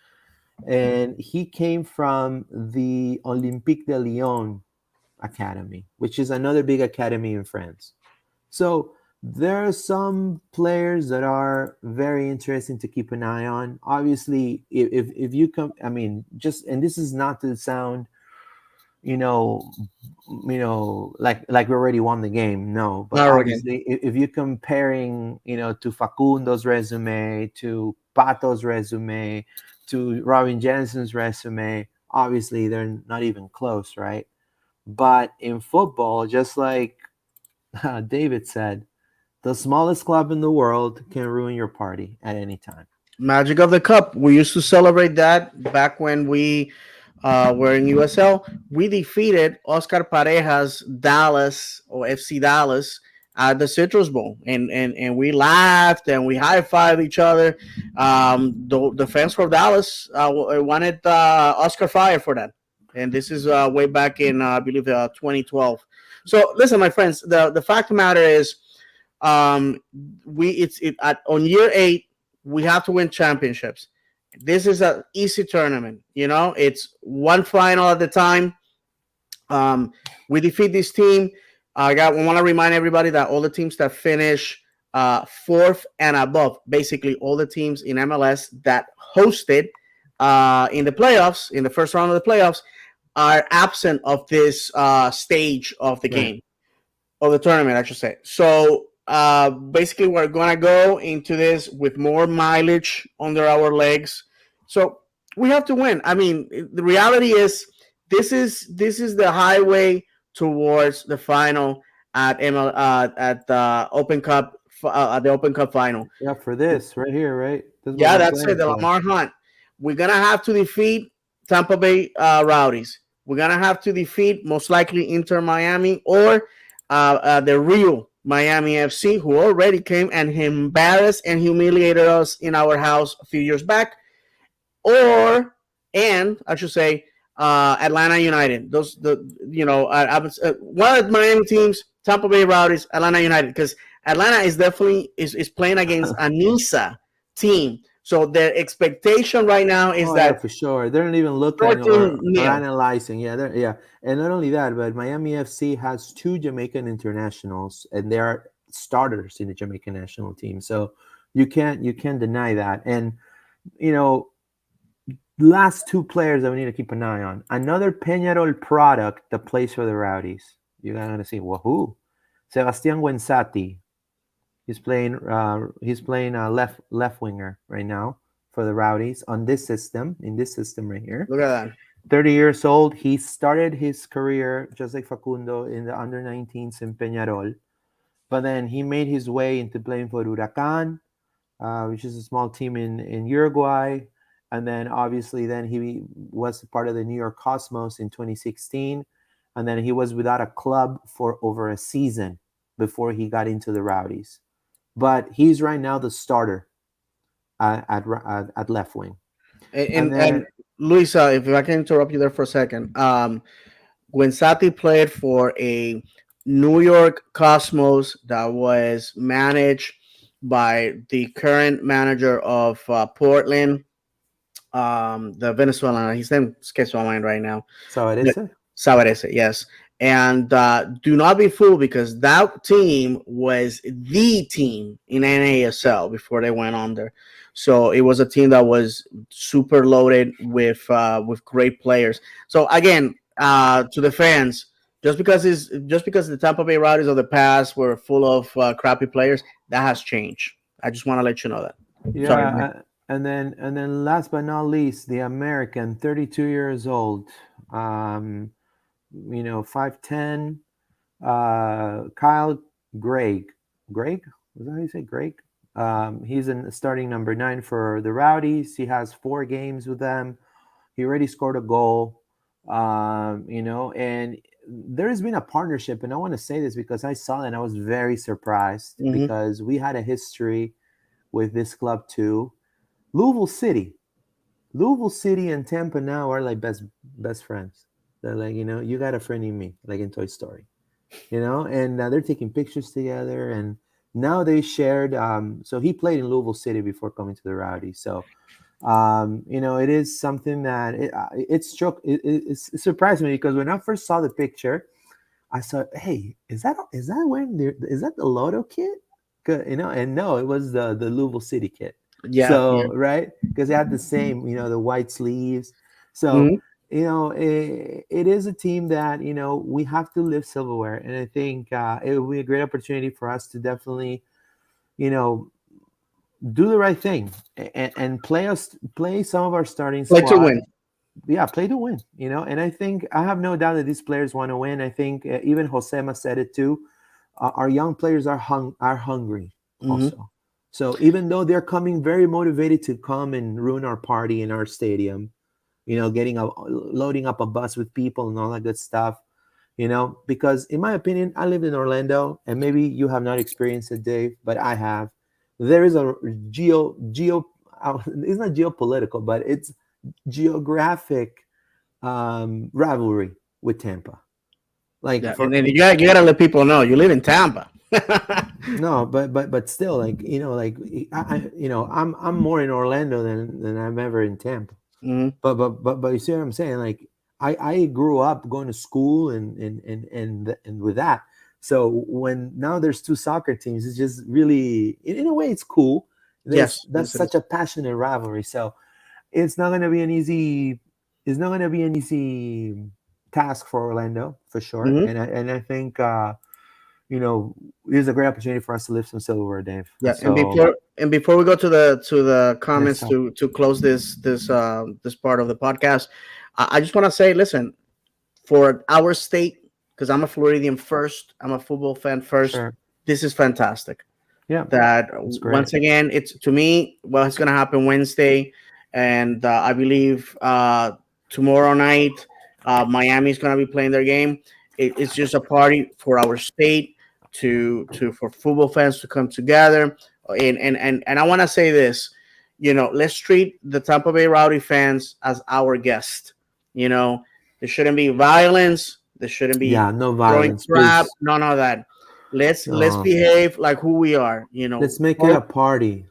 And he came from the Olympique de Lyon Academy, which is another big academy in France. So there are some players that are very interesting to keep an eye on. Obviously, if you come, I mean, just and this is not to sound, you know, like we already won the game. No, but Not again. obviously, if you're comparing, to Facundo's resume, to Pato's resume, to Robin Jensen's resume, obviously they're not even close, right? But in football, just like David said, the smallest club in the world can ruin your party at any time. Magic of the Cup. We used to celebrate that back when we were in USL. We defeated Oscar Pareja's Dallas or FC Dallas at the Citrus Bowl, and we laughed and we high fived each other. The fans from Dallas wanted Oscar fired for that, and this is way back in I believe 2012. So listen, my friends, the fact of the matter is, we it's it at on year 8 we have to win championships. This is an easy tournament. It's one final at the time. We defeat this team. I want to remind everybody that all the teams that finish fourth and above, basically all the teams in MLS that hosted in the playoffs, in the first round of the playoffs, are absent of this stage of the Right. game, of the tournament, I should say. So basically, we're gonna go into this with more mileage under our legs. So we have to win. I mean, the reality is this is the highway towards the final at the Open Cup at the Open Cup final. Yeah, for this right here, right? This is what Yeah, we're that's it. playing The for. Lamar Hunt. We're gonna have to defeat Tampa Bay Rowdies. We're gonna have to defeat most likely Inter Miami or the real Miami FC, who already came and embarrassed and humiliated us in our house a few years back, and I should say Atlanta United. Those one of the Miami teams, Tampa Bay Rowdies, Atlanta United, because Atlanta is definitely is playing against a NISA team. So their expectation right now is Oh yeah, that for sure. They're not even looking 14 or nil. analyzing. Yeah, and not only that, but Miami FC has two Jamaican internationals, and they are starters in the Jamaican national team. So you can't deny that. And you know, last two players that we need to keep an eye on. Another Peñarol product that plays for the Rowdies. You're gonna see, well, who? Sebastian Wensati. He's playing left winger right now for the Rowdies on this system, in this system right here. Look at that. 30 years old. He started his career just like Facundo in the under 19s in Peñarol, but then he made his way into playing for Huracan, which is a small team in Uruguay. and then obviously then he was part of the New York Cosmos in 2016, and then he was without a club for over a season before he got into the Rowdies. But he's right now the starter at left wing, and And then Luisa, if I can interrupt you there for a second, when Sati played for a New York Cosmos that was managed by the current manager of Portland, the Venezuelan, his name escapes my mind right now. so it is. Sabarese, yes. And do not be fooled, because that team was the team in NASL before they went under. So it was a team that was super loaded with great players. So again, to the fans, just because the Tampa Bay Rowdies of the past were full of crappy players, that has changed. I just want to let you know that. Sorry. Yeah, and then last but not least, the American, 32 years old, 5'10", Kyle Gregg. Gregg? Was that how you say Gregg? He's in starting number 9 for the Rowdies. He has 4 games with them. He already scored a goal. And there has been a partnership, and I want to say this because I saw it and I was very surprised Mm-hmm. because we had a history with this club too. Louisville City. Louisville City and Tampa now are like best friends. They're like, you got a friend in me, like in Toy Story, and they're taking pictures together. And now they shared. So he played in Louisville City before coming to the Rowdy. So, it is something that it surprised me because when I first saw the picture, I saw, hey, is that the Lotto kid? And no, it was the Louisville City kid. Yeah. Yeah. So right, because they had the same, the white sleeves. So Mm-hmm. it is a team that we have to lift silverware, and I think it will be a great opportunity for us to definitely you know do the right thing and play some of our starting Play to squad. win. Yeah, play to win. And I think I have no doubt that these players want to win. I think even Josema said it too. Our young players are hungry Mm-hmm. also. So even though they're coming very motivated to come and ruin our party in our stadium, loading up a bus with people and all that good stuff, because in my opinion, I lived in Orlando, and maybe you have not experienced it, Dave, but I have. There is a geo it's not geopolitical, but it's geographic rivalry with Tampa. Like Yeah, for and you gotta let people know you live in Tampa. no, but still, like I'm more in Orlando than I'm ever in Tampa. Mm-hmm. But you see what I'm saying? Like I grew up going to school and with that. So when now there's 2 soccer teams, it's just really in a way it's cool. Yes, That's yes, it such is. a passionate rivalry. So it's not going to be an easy it's not going to be an easy task for Orlando for sure. Mm-hmm. And I think you know it's a great opportunity for us to lift some silverware, Dave. Yeah, So and before we go to the nice comments talk. to close this part of the podcast, I just want to say, listen, for our state, because I'm a Floridian first, I'm a football fan first. Sure. This is fantastic. Yeah, That it's great. once again, it's to me, well, it's going to happen Wednesday, and I believe tomorrow night Miami is going to be playing their game. It's just a party for our state to for football fans to come together. And I want to say this, let's treat the Tampa Bay Rowdy fans as our guest. You know, there shouldn't be violence. There shouldn't be Yeah, no throwing violence, crap. please. None of that. Let's No, behave like who we are. let's make it a party.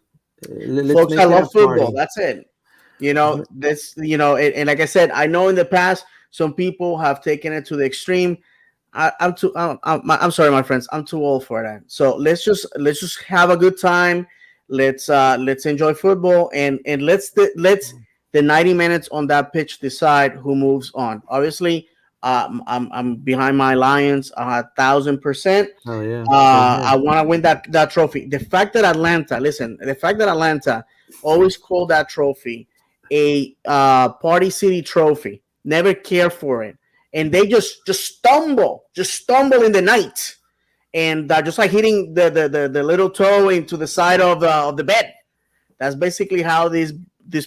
Let's Folks that make it a love football. party. That's it. And like I said, I know in the past some people have taken it to the extreme. I'm too. I'm sorry, my friends. I'm too old for that. So let's just have a good time. Let's enjoy football and let's the 90 minutes on that pitch decide who moves on. Obviously, I'm behind my Lions 1,000%. Oh yeah, same I here. want to win that trophy. The fact that Atlanta always called that trophy a Party City trophy, never care for it, and they just stumble in the night, and just like hitting the little toe into the side of the bed. That's basically how these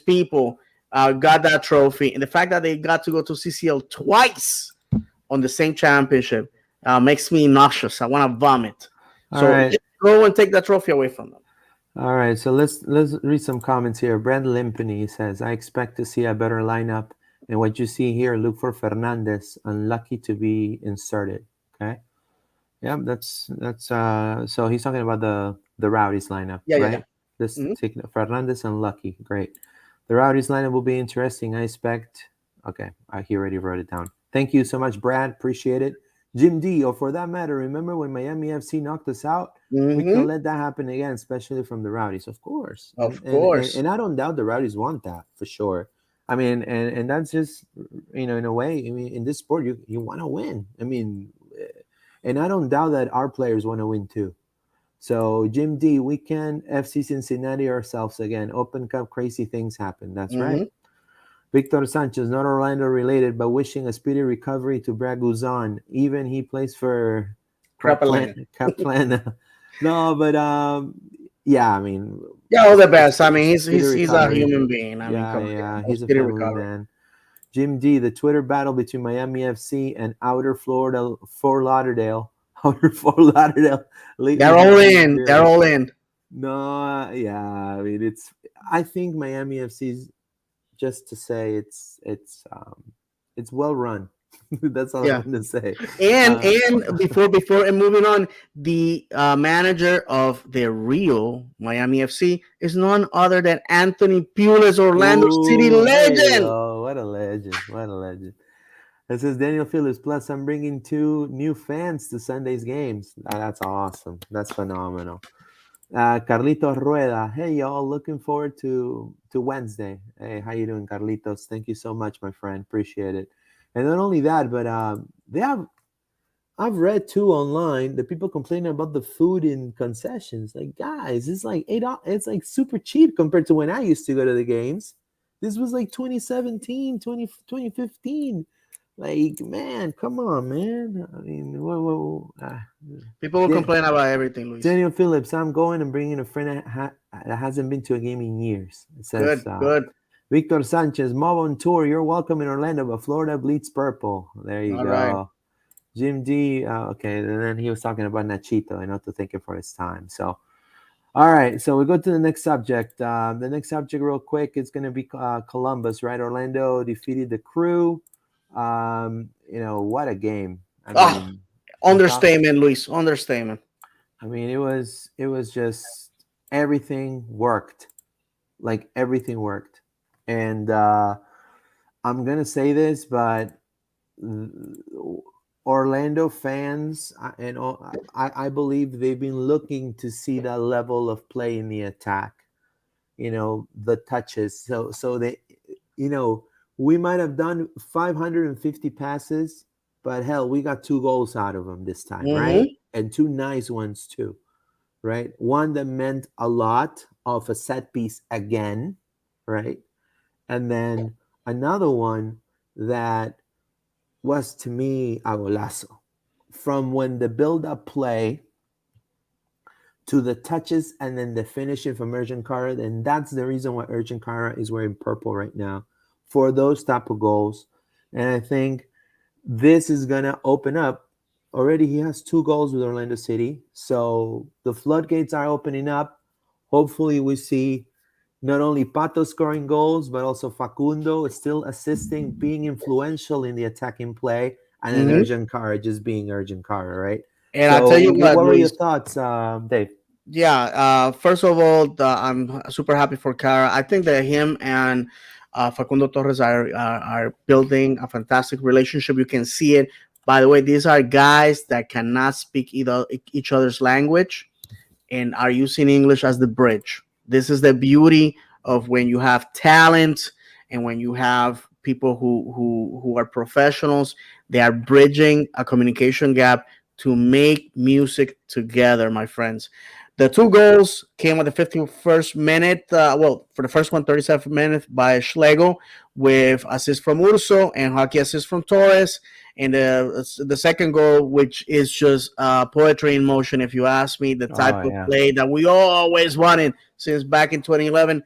people got that trophy, and the fact that they got to go to CCL twice on the same championship makes me nauseous. I want to vomit. All So right. just go and take that trophy away from them. All right, so let's read some comments here. Brent Limpany says, "I expect to see a better lineup, and what you see here, look for Fernandez. Unlucky to be inserted." Okay, yeah, that's. So he's talking about the Rowdies lineup, Yeah, yeah, yeah. right? This Mhm. take Fernandez unlucky. Great. The Rowdies lineup will be interesting. I expect. Okay, he already wrote it down. Thank you so much, Brad. Appreciate it. Jim D, or for that matter, remember when Miami FC knocked us out? We can Mhm. let that happen again, especially from the Rowdies, of course. And Of and and, course. and I don't doubt the Rowdies want that for sure. I mean, and that's just in a way. I mean, in this sport, you want to win. I mean, and I don't doubt that our players want to win too. So Jim D, we can FC Cincinnati ourselves again. Open Cup, crazy things happen. That's right. Mhm. Victor Sanchez, not Orlando related, but wishing a speedy recovery to Brad Guzan. Even he plays for Crapalena. Caplana. No, but yeah, I mean, Yeah, all the best. I mean, he's speedy he's he's a recovery. human being. I mean, Yeah, come on, yeah, yeah, he's a speedy family recovery. man. Jim D, the Twitter battle between Miami FC and Outer Florida, Fort Lauderdale, Outer Fort Lauderdale lately They're has all been in. They're good. all in. No, yeah, I mean, it's. I think Miami FC's just to say it's well run. That's all I'm Yeah. gonna say. And Uh, and before and moving on, the manager of the real Miami FC is none other than Anthony Pulis, Orlando City oh, there you legend. go. What a legend! What a legend! It says Daniel Phillips. Plus, I'm bringing two new fans to Sunday's games. That's awesome. That's phenomenal. Carlitos Rueda. Hey y'all, looking forward to Wednesday. Hey, how you doing, Carlitos? Thank you so much, my friend. Appreciate it. And not only that, but they have. I've read too online the people complaining about the food in concessions. Like, guys, it's like $8. It's like super cheap compared to when I used to go to the games. This was like 2017, 2015. Like, man, come on, man. I mean, People will Dan- complain about everything, Luis. Daniel Phillips, I'm going and bringing a friend that hasn't been to a game in years. It says, Good, good. Victor Sanchez, mob on tour. You're welcome in Orlando, but Florida bleeds purple. There you All right. go. Jim D. Okay, and then he was talking about Nachito. I know to thank him for his time. So, all right. So we go to the next subject. The next subject, real quick, is going to be Columbus, right? Orlando defeated the Crew. What a game. I Ah, mean, on top. understatement, Luis. Understatement. I mean, it was just everything worked. Like everything worked, and I'm gonna say this, but Orlando fans and I believe they've been looking to see that level of play in the attack. The touches. So they, you know, we might have done 550 passes, but hell, we got 2 goals out of them this time, right? Mm-hmm. And two nice ones too, right? One that meant a lot of a set piece again, right? And then another one that was to me a golazo. From when the build up play to the touches and then the finishing from Urgent Kara, and that's the reason why Urgent Kara is wearing purple right now for those type of goals. And I think this is gonna open up. Already, he has 2 goals with Orlando City, so the floodgates are opening up. Hopefully, we see not only Pato scoring goals, but also Facundo is still assisting, being influential in the attacking play, and then Mm-hmm. Urgent Kara just being Urgent Kara, right? And I So, tell you what, what were your Luis. thoughts, Dave? Yeah. First of all, I'm super happy for Cara. I think that him and Facundo Torres are building a fantastic relationship. You can see it. By the way, these are guys that cannot speak each other's language and are using English as the bridge. This is the beauty of when you have talent and when you have people who are professionals. They are bridging a communication gap to make music together, my friends. The two goals came at the 51st minute. Well, for the first one, 37th minute by Schlegel with assist from Urso and hockey assist from Torres. And the second goal, which is just poetry in motion, if you ask me, the type Oh of yeah. play that we always wanted since back in 2011.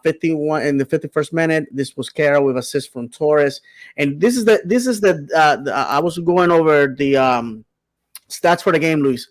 51 in the 51st minute. This was Kara with assist from Torres, and this is the I was going over the stats for the game, Luis.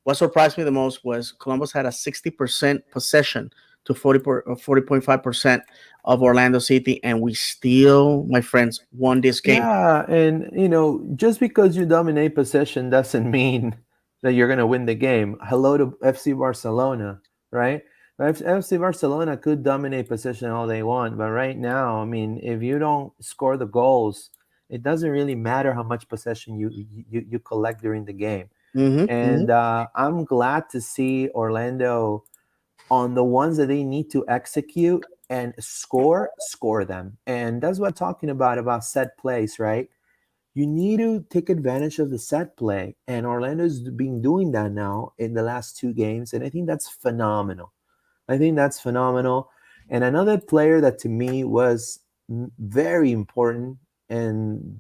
What surprised me the most was Columbus had a 60% possession to 40.5% of Orlando City, and we still, my friends, won this game. Yeah, and just because you dominate possession doesn't mean that you're going to win the game. Hello to FC Barcelona, right? FC Barcelona could dominate possession all they want, but right now, I mean, if you don't score the goals, it doesn't really matter how much possession you collect during the game. Mm-hmm. And I'm glad to see Orlando on the ones that they need to execute and score them. And that's what I'm talking about set plays, right? You need to take advantage of the set play. And Orlando's been doing that now in the last two games. And I think that's phenomenal. I think that's phenomenal. And another player that to me was very important, and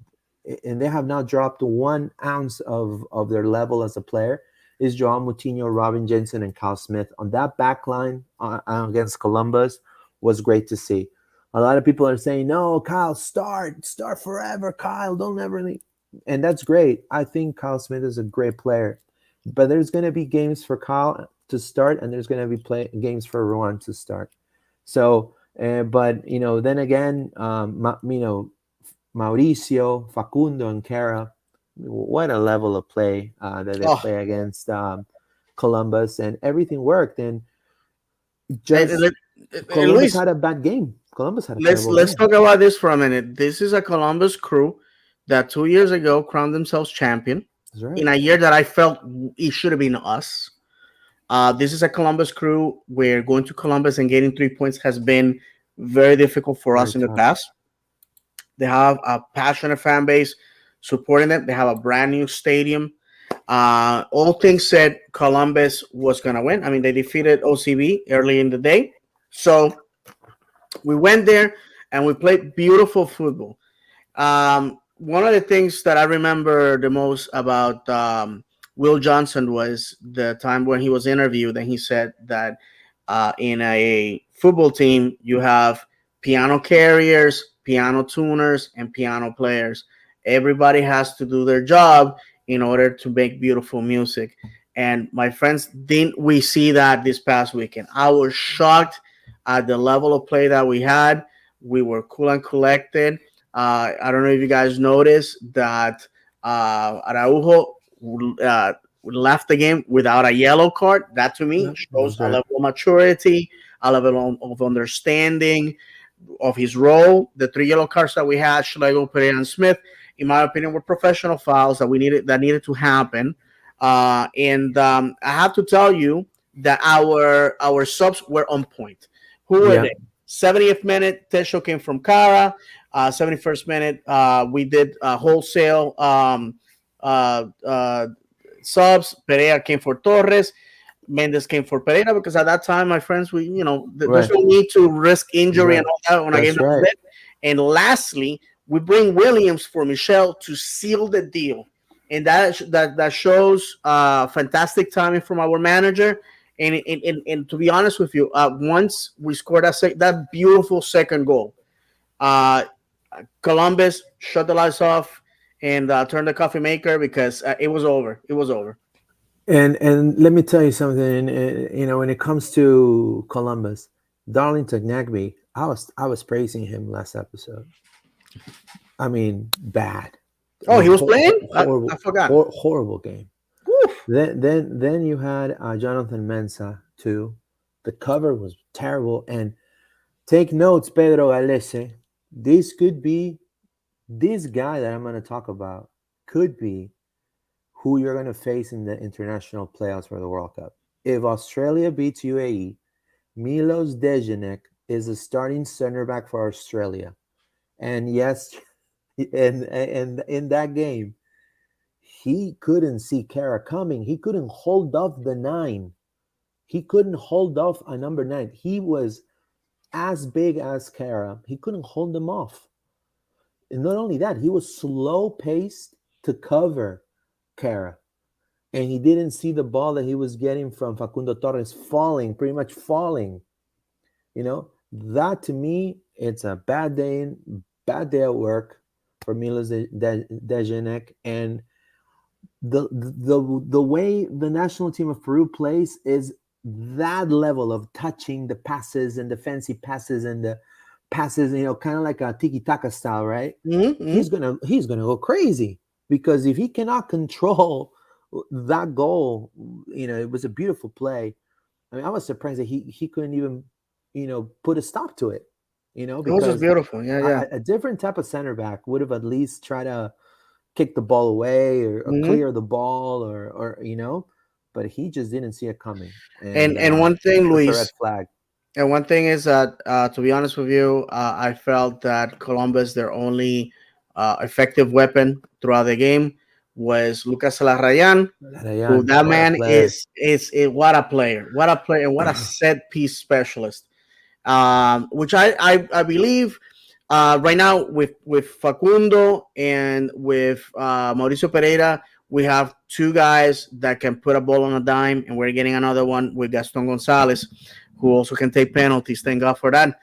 they have not dropped 1 ounce of their level as a player, is Joao Moutinho, Robin Jensen, and Kyle Smith. On that back line against Columbus was great to see. A lot of people are saying, no, Kyle, start forever, Kyle, don't ever leave. And that's great. I think Kyle Smith is a great player. But there's going to be games for Kyle to start, and there's going to be games for Ruan to start. So, but then again, Mauricio, Facundo, and Cara, what a level of play that they Oh, play against Columbus, and everything worked. And and, just Columbus Luis, had a bad game. Columbus had a let's terrible let's game. talk about this for a minute. This is a Columbus crew that 2 years ago crowned themselves champion That's right. in a year that I felt it should have been us. This is a Columbus crew where going to Columbus and getting 3 points has been very difficult for Very us in the tough. past. They have a passionate fan base supporting them. They have a brand new stadium. All things said, Columbus was going to win. I mean, they defeated OCB early in the day. So we went there and we played beautiful football. One of the things that I remember the most about Will Johnson was the time when he was interviewed, and he said that in a football team you have piano carriers, piano tuners, and piano players. Everybody has to do their job in order to make beautiful music. And my friends, didn't we see that this past weekend? I was shocked at the level of play that we had. We were cool and collected. I don't know if you guys noticed that Araujo left the game without a yellow card. That to me Yep, shows that's a right. level of maturity, a level of understanding of his role. The three yellow cards that we had, Schlegel, Pereira, and Smith, in my opinion, were professional fouls that needed to happen. And I have to tell you that our subs were on point. Who were Yeah. they? 70th minute, Tesho came from Cara. 71st minute, we did wholesale uh, uh, subs. Pereira came for Torres. Mendes came for Pereira because at that time, my friends, there's Right. no need to risk injury and Right. all that on a game That's that was right. dead. And lastly, we bring Williams for Michelle to seal the deal, and that shows fantastic timing from our manager. And to be honest with you, once we scored that beautiful second goal, uh, Columbus shut the lights off and turned the coffee maker because it was over. It was over. And let me tell you something. When it comes to Columbus, Darlington Nagby, I was praising him last episode. I mean, bad. I Oh, he mean, was playing. I horrible, forgot. horrible game. Oof. Then you had Jonathan Mensah too. The cover was terrible. And take notes, Pedro Galese. This could be this guy that I'm going to talk about could be who you're going to face in the international playoffs for the World Cup. If Australia beats UAE, Milos Dejanek is a starting center back for Australia. And yes, and in that game, he couldn't see Kara coming. He couldn't hold off the nine. He couldn't hold off a number 9. He was as big as Kara. He couldn't hold him off. And not only that, he was slow paced to cover Kara. And he didn't see the ball that he was getting from Facundo Torres falling, pretty much falling. That to me, it's a bad day at work for Milos Dejanek. And the way the national team of Peru plays is that level of touching the passes and the fancy passes and the passes, kind of like a Tiki Taka style, right? Mm-hmm. He's gonna go crazy, because if he cannot control that goal, it was a beautiful play. I mean, I was surprised that he couldn't even, put a stop to it, It was just because beautiful. Yeah, yeah. a different type of center back would have at least tried to kick the ball away, or Mm-hmm. clear the ball, or but he just didn't see it coming. And one thing, That's a red Luis, flag. and one thing is that, to be honest with you, I felt that Columbus, their only effective weapon throughout the game was Lucas Larrayan, who, that What a man player. is what a player, and what a set piece specialist. Which I believe right now with Facundo and with Mauricio Pereira, we have two guys that can put a ball on a dime, and we're getting another one with Gaston Gonzalez, who also can take penalties. Thank God for that.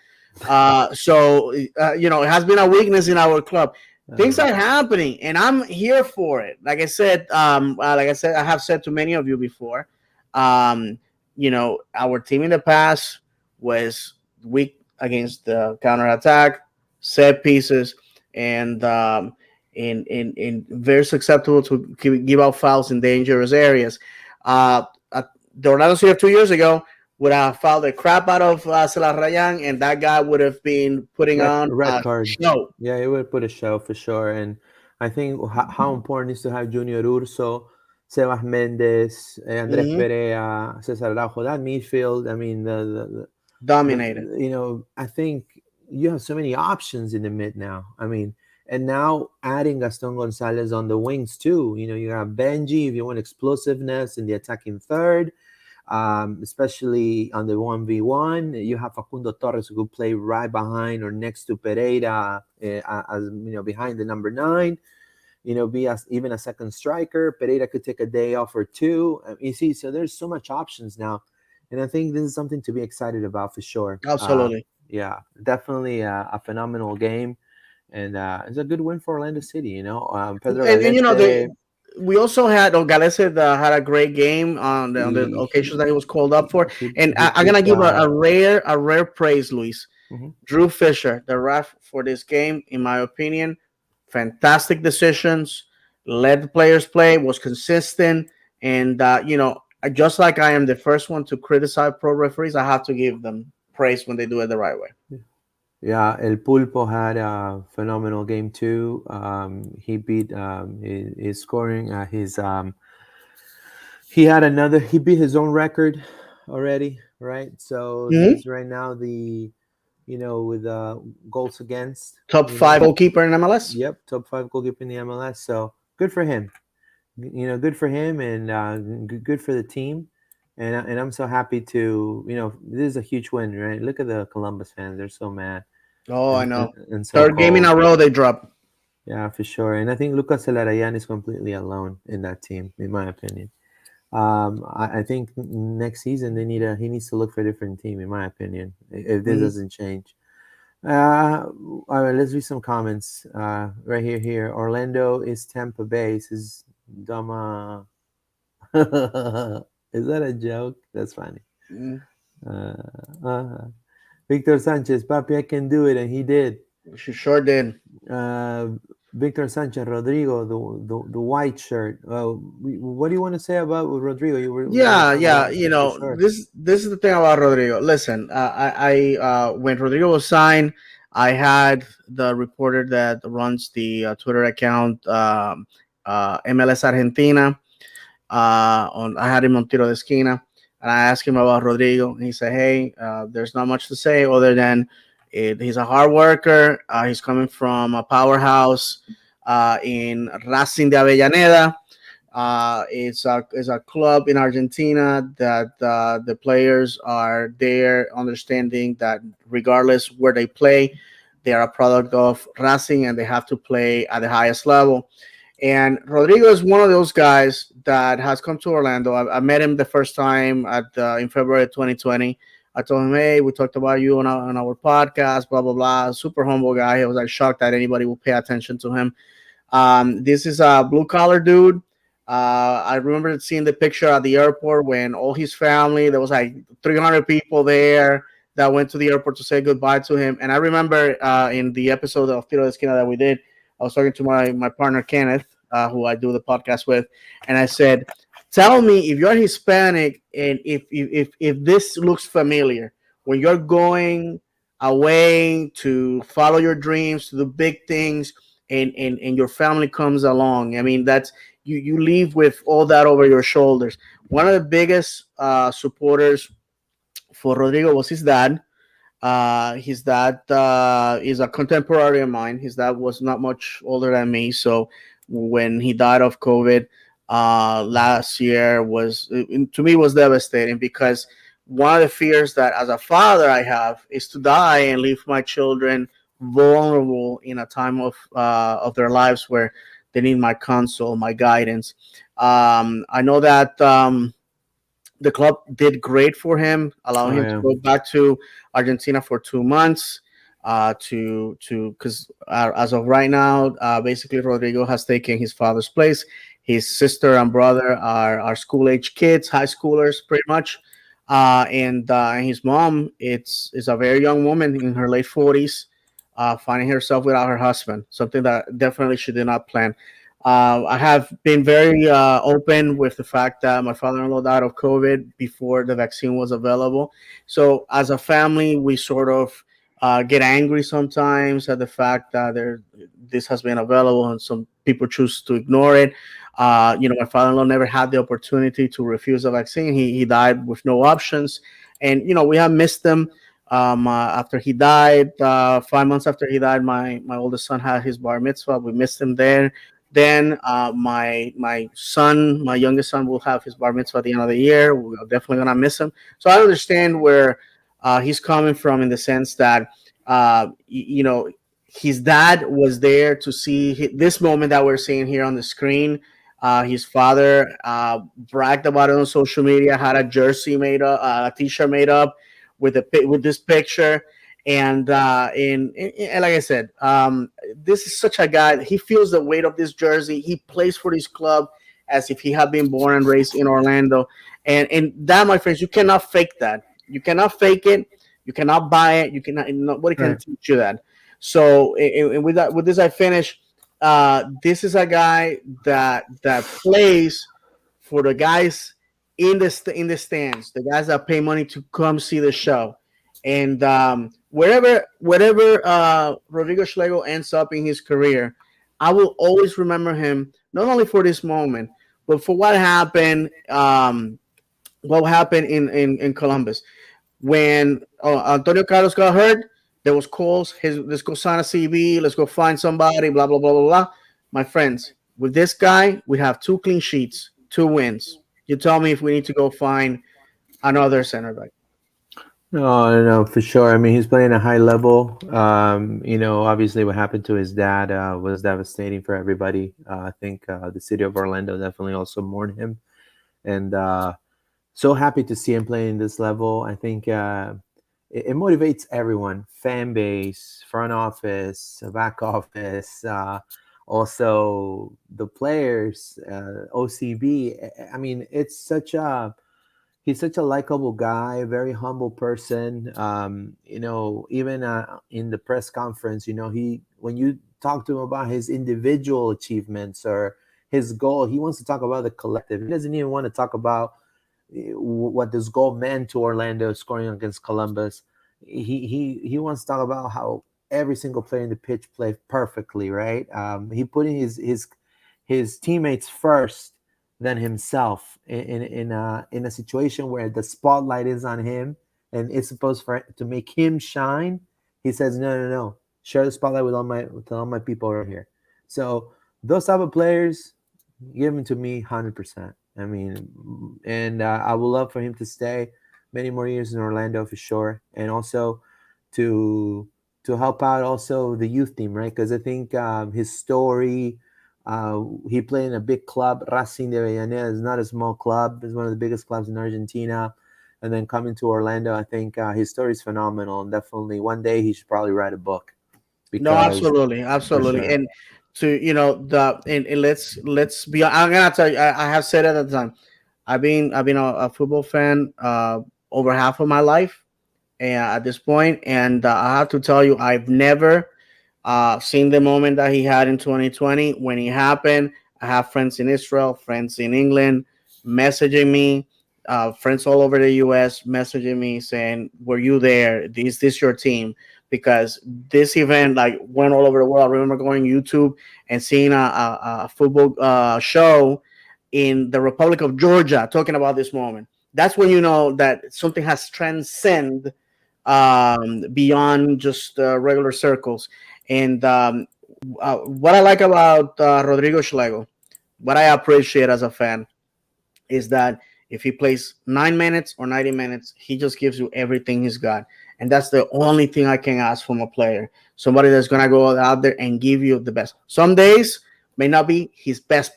So it has been a weakness in our club. Things are happening, and I'm here for it. Like I said, I have said to many of you before. Our team in the past was weak against the counterattack, set pieces, and in very susceptible to give out fouls in dangerous areas. The Orlando City of 2 years ago would have fouled the crap out of Rayan, and that guy would have been putting on red a card. show. Yeah, it would put a show for sure. And I think how important it is to have Junior Urso, Sebas Mendes, Andres Perea, Cesar Araujo, that midfield. I mean, Dominated. I think you have so many options in the mid now. I mean, and now adding Gaston Gonzalez on the wings too. You have Benji if you want explosiveness in the attacking third. Especially on the 1v1, you have Facundo Torres who could play right behind or next to Pereira, as behind the number 9. Be even a second striker. Pereira could take a day off or two. You see, so there's so much options now, and I think this is something to be excited about for sure. Absolutely. Yeah, definitely a phenomenal game, and it's a good win for Orlando City. Pedro Galese. We also had Galese had a great game on the occasions that he was called up for, and I'm gonna give a rare praise, Luis. Mm-hmm. Drew Fisher, the ref for this game, in my opinion, fantastic decisions, let the players play, was consistent, and just like I am the first one to criticize pro referees, I have to give them praise when they do it the right way. Yeah, El Pulpo had a phenomenal game too. He beat his scoring. He beat his own record already, right? So he's right now with goals against. Top 5 goalkeeper in MLS. Yep, top 5 goalkeeper in the MLS. So good for him. Good for him, and good for the team. And I'm so happy to, this is a huge win, right? Look at the Columbus fans; they're so mad. Oh, I know. And so third game in a row they dropped. Yeah, for sure. And I think Lucas Elarayan is completely alone in that team, in my opinion. I think next season he needs to look for a different team, in my opinion, if this doesn't change. All right, let's read some comments. Right here. Orlando is Tampa Bay. This is Dama. Is that a joke? That's funny. Victor Sanchez, Papi, I can do it, and he did. She sure did. Victor Sanchez, Rodrigo, the white shirt. What do you want to say about Rodrigo? This is the thing about Rodrigo. Listen, I when Rodrigo was signed, I had the reporter that runs the Twitter account MLS Argentina. I had him on Tiro de Esquina, and I asked him about Rodrigo, and he said, "Hey, there's not much to say other than he's a hard worker. He's coming from a powerhouse in Racing de Avellaneda. It's a club in Argentina that the players are there, understanding that regardless where they play, they are a product of Racing and they have to play at the highest level. And Rodrigo is one of those guys that has come to Orlando. I met him the first time in February 2020. I told him, "Hey, we talked about you on our podcast, blah blah blah." Super humble guy. I was like shocked that anybody would pay attention to him. This is a blue collar dude. I remember seeing the picture at the airport when all his family, there was like 300 people there that went to the airport to say goodbye to him. And I remember in the episode of Tiro de Esquina that we did, I was talking to my partner Kenneth, who I do the podcast with, and I said, "Tell me if you're Hispanic and if this looks familiar when you're going away to follow your dreams, to do big things, and your family comes along. I mean, that's you leave with all that over your shoulders." One of the biggest supporters for Rodrigo was his dad. His dad is a contemporary of mine. His dad was not much older than me, so when he died of COVID last year, was to me was devastating, because one of the fears that as a father I have is to die and leave my children vulnerable in a time of their lives where they need my counsel, my guidance. I know that the club did great for him, allowing Oh him to yeah. go back to Argentina for 2 months. To because as of right now, basically Rodrigo has taken his father's place. His sister and brother are school age kids, high schoolers, pretty much. And his mom, it's is a very young woman in her late 40s, finding herself without her husband, something that definitely she did not plan. I have been very open with the fact that my father-in-law died of COVID before the vaccine was available. So, as a family, we sort of get angry sometimes at the fact that this has been available, and some people choose to ignore it. My father-in-law never had the opportunity to refuse the vaccine. He died with no options, and we have missed him. After he died, 5 months after he died, my oldest son had his bar mitzvah. We missed him there. Then my son, my youngest son, will have his bar mitzvah at the end of the year. We're definitely gonna miss him. So I understand where he's coming from, in the sense that his dad was there to see this moment that we're seeing here on the screen. His father bragged about it on social media, had a jersey made up, a T-shirt made up with this picture, and like I said, this is such a guy. He feels the weight of this jersey. He plays for this club as if he had been born and raised in Orlando, and that, my friends, you cannot fake that. You cannot fake it. You cannot buy it. You cannot. Nobody can Right. teach you that. So, and with that, with this, I finish. This is a guy that plays for the guys in the stands, the guys that pay money to come see the show, and wherever Rodrigo Schlegel ends up in his career, I will always remember him, not only for this moment, but for what happened in Columbus when Antonio Carlos got hurt. There was calls. Let's go sign a CB. Let's go find somebody. Blah blah blah blah blah. My friends, with this guy, we have 2 clean sheets, 2 wins. You tell me if we need to go find another center back. No, no, for sure. I mean, he's playing a high level. Obviously, what happened to his dad was devastating for everybody. I think the city of Orlando definitely also mourned him, and so happy to see him playing this level. I think it motivates everyone: fan base, front office, back office, also the players, OCB. I mean, he's such a likable guy, very humble person. Even in the press conference, he when you talk to him about his individual achievements or his goal, he wants to talk about the collective. He doesn't even want to talk about what this goal meant to Orlando scoring against Columbus. He wants to talk about how every single player in the pitch played perfectly, right? He putting his teammates first than himself in a situation where the spotlight is on him and it's supposed to make him shine. He says, no, no, no, share the spotlight with all my people right here. So those type of players, Give him to me 100%. I mean, and I would love for him to stay many more years in Orlando for sure, and also to help out also the youth team, right? Because I think his story. He played in a big club. Racing de Avellaneda is not a small club. It's one of the biggest clubs in Argentina. And then coming to Orlando, I think his story is phenomenal. And definitely one day he should probably write a book No, because absolutely, for absolutely. sure. And to the and let's be. I'm gonna tell you. I have said it at the time. I've been a football fan over half of my life, and at this point, and I have to tell you, I've never seen the moment that he had in 2020 when it happened. I have friends in Israel, friends in England, messaging me, friends all over the U.S. messaging me saying, "Were you there? Is this your team?" Because this event like went all over the world. I remember going on YouTube and seeing a football show in the Republic of Georgia talking about this moment. That's when you know that something has transcended beyond just regular circles. And what I like about Rodrigo Schlegel, what I appreciate as a fan, is that if he plays 9 minutes or 90 minutes, he just gives you everything he's got. And that's the only thing I can ask from a player. Somebody that's going to go out there and give you the best. Some days may not be his best,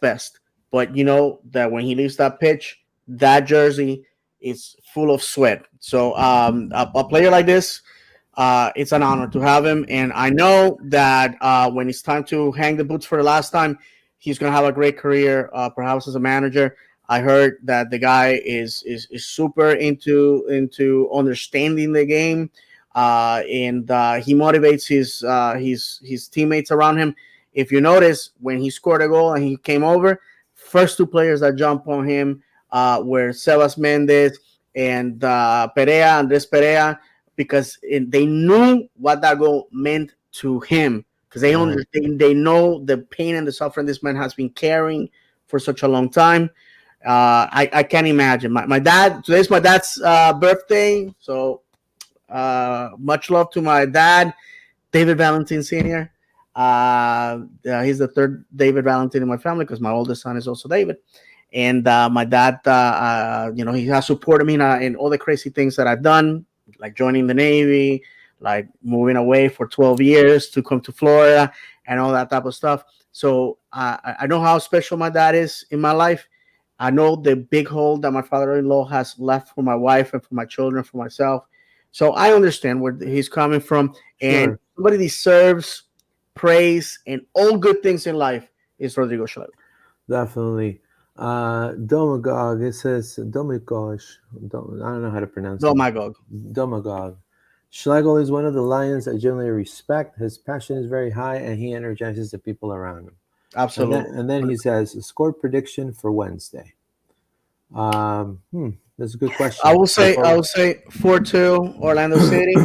but you know that when he leaves that pitch, that jersey is full of sweat. So a player like this, it's an honor to have him. And I know that when it's time to hang the boots for the last time, he's going to have a great career, perhaps as a manager. I heard that the guy is super into understanding the game, and he motivates his teammates around him. If you notice, when he scored a goal and he came over, first two players that jumped on him were Sebas Mendez and Andres Perea, because they knew what that goal meant to him, because they Right. understand, they know the pain and the suffering this man has been carrying for such a long time. I can't imagine. My dad, today's my dad's birthday, so much love to my dad, David Valentin Sr. He's the third David Valentin in my family because my oldest son is also David. And my dad, he has supported me in all the crazy things that I've done, like joining the Navy, like moving away for 12 years to come to Florida and all that type of stuff. So I know how special my dad is in my life. I know the big hole that my father-in-law has left for my wife and for my children, for myself. So I understand where he's coming from, and Sure. somebody deserves praise and all good things in life is Rodrigo Schlegel. Definitely. Domagog, it says Domagosh. I don't know how to pronounce Oh it. my God, Domagog. Schlegel is one of the lions I generally respect. His passion is very high and he energizes the people around him. absolutely. And then he says, score prediction for Wednesday. That's a good I question. will say I will say 4-2 Orlando City.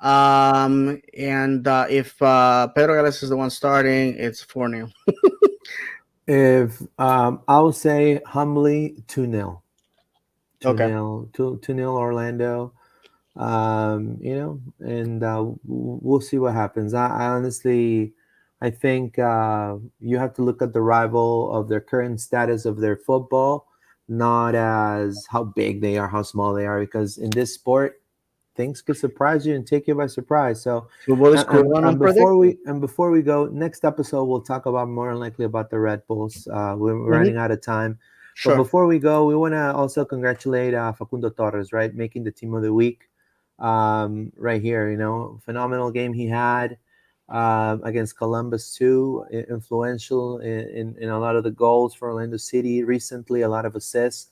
And if Pedro Gales is the one starting, it's 4-0. If I'll say humbly 2-0. 2 Okay. 0 2 0 Orlando. And we'll see what happens. I honestly, I think you have to look at the rival of their current status of their football, not as how big they are, how small they are, because in this sport, things could surprise you and take you by surprise. So, Football is and, cruel and, and and before unpredictable. we go, next episode we'll talk about more likely about the Red Bulls. We're running Hmm. out of time, but Sure. before we go, we want to also congratulate Facundo Torres, right, making the team of the week. Right here, phenomenal game he had against Columbus too. Influential in a lot of the goals for Orlando City recently. A lot of assists.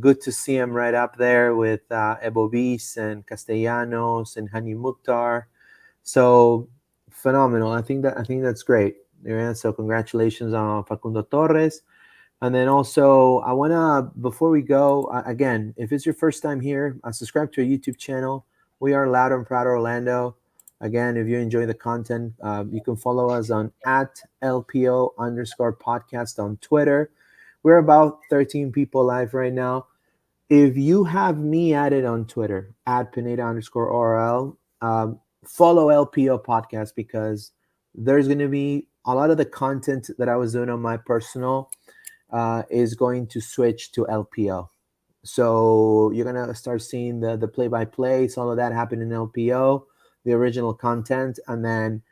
Good to see him right up there with Ebovis and Castellanos and Hani Mukhtar. So phenomenal. I think that's great. Yeah, so congratulations on Facundo Torres. And then also, I want to, before we go, again, if it's your first time here, subscribe to our YouTube channel. We are Loud and Proud Orlando. Again, if you enjoy the content, you can follow us on at LPO_podcast on Twitter. We're about 13 people live right now. If you have me added on Twitter at Pineda_ORL, follow LPO podcast because there's going to be a lot of the content that I was doing on my personal. is going to switch to LPO. So you're gonna start seeing the play by plays, all of that happen in LPO, the original content, and then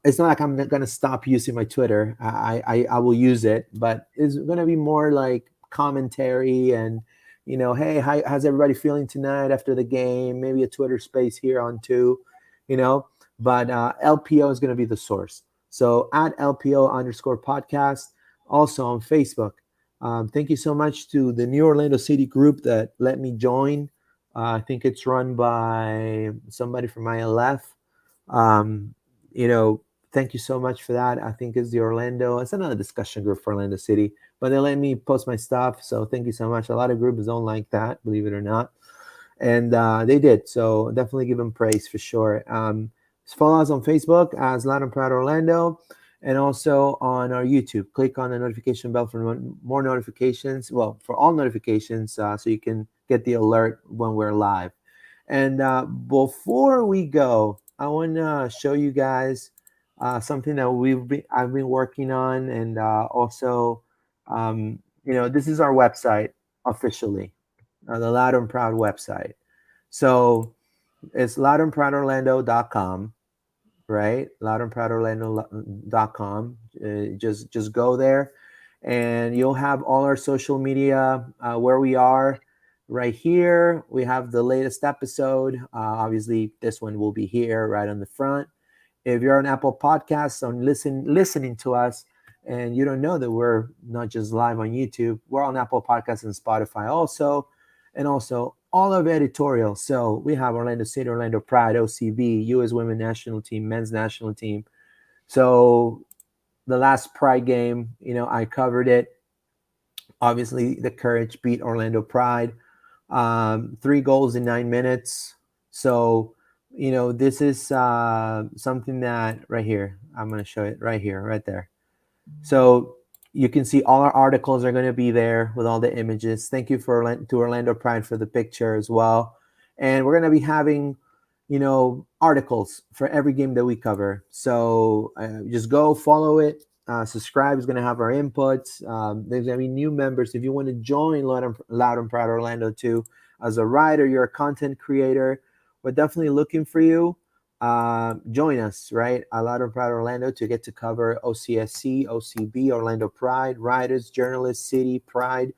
it's not like I'm going to stop using my Twitter. I will use it, but it's going to be more like commentary and, hey, how's everybody feeling tonight after the game? Maybe a Twitter space here on too, you know. But LPO is going to be the source. So at LPO_podcast, also on Facebook. Thank you so much to the New Orlando City group that let me join. I think it's run by somebody from ILF. Um, you know, Thank you so much for that. I think it's the Orlando. It's another discussion group for Orlando City, but they let me post my stuff. So thank you so much. A lot of groups don't like that, believe it or not, and they did. So definitely give them praise for sure. Follow us on Facebook as Loud and Proud Orlando, and also on our YouTube. Click on the notification bell for more notifications. Well, for all notifications, so you can get the alert when we're live. And before we go, I want to show you guys something that I've been working on, and also, this is our website officially, the Loud and Proud website. So it's loudandproudorlando.com, right? Loudandproudorlando.com. Just go there, and you'll have all our social media where we are. Right here, we have the latest episode. Obviously, this one will be here right on the front. If you're on Apple Podcasts and listening to us, and you don't know that we're not just live on YouTube, we're on Apple Podcasts and Spotify also, and also all of editorial. So we have Orlando City, Orlando Pride, OCB, U.S. Women's National Team, Men's National Team. So the last Pride game, I covered it. Obviously, the Courage beat Orlando Pride. 3 goals in 9 minutes. So, this is something that right here, I'm going to show it right here, right there. So you can see all our articles are going to be there with all the images. Thank you to Orlando Pride for the picture as well. And we're going to be having, articles for every game that we cover. So just go follow it. Subscribe is going to have our inputs. There's going to be new members. If you want to join Loud and Proud Orlando too, as a writer, you're a content creator, we're definitely looking for you. Join us, right? Loud and Proud Orlando to get to cover OCSC, OCB, Orlando Pride, writers, journalists, City, Pride,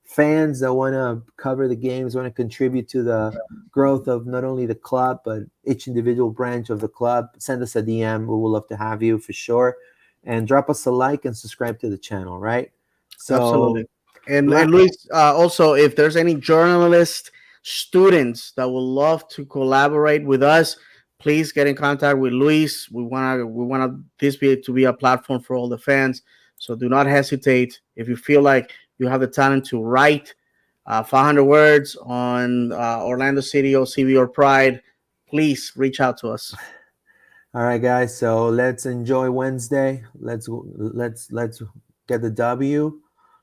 fans that want to cover the games, want to contribute to the growth of not only the club, but each individual branch of the club. Send us a DM. We would love to have you for sure. And drop us a like and subscribe to the channel, right? So, Absolutely. And Luis, also, if there's any journalists, students that would love to collaborate with us, please get in contact with Luis. We want this to be a platform for all the fans. So do not hesitate. If you feel like you have the talent to write 500 words on Orlando City, OCB, or Pride, please reach out to us. All right, guys. So let's enjoy Wednesday. Let's get the W.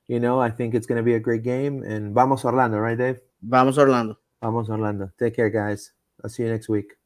I think it's going to be a great game. And vamos Orlando, right, Dave? Vamos, Orlando. Vamos Orlando. Take care, guys. I'll see you next week.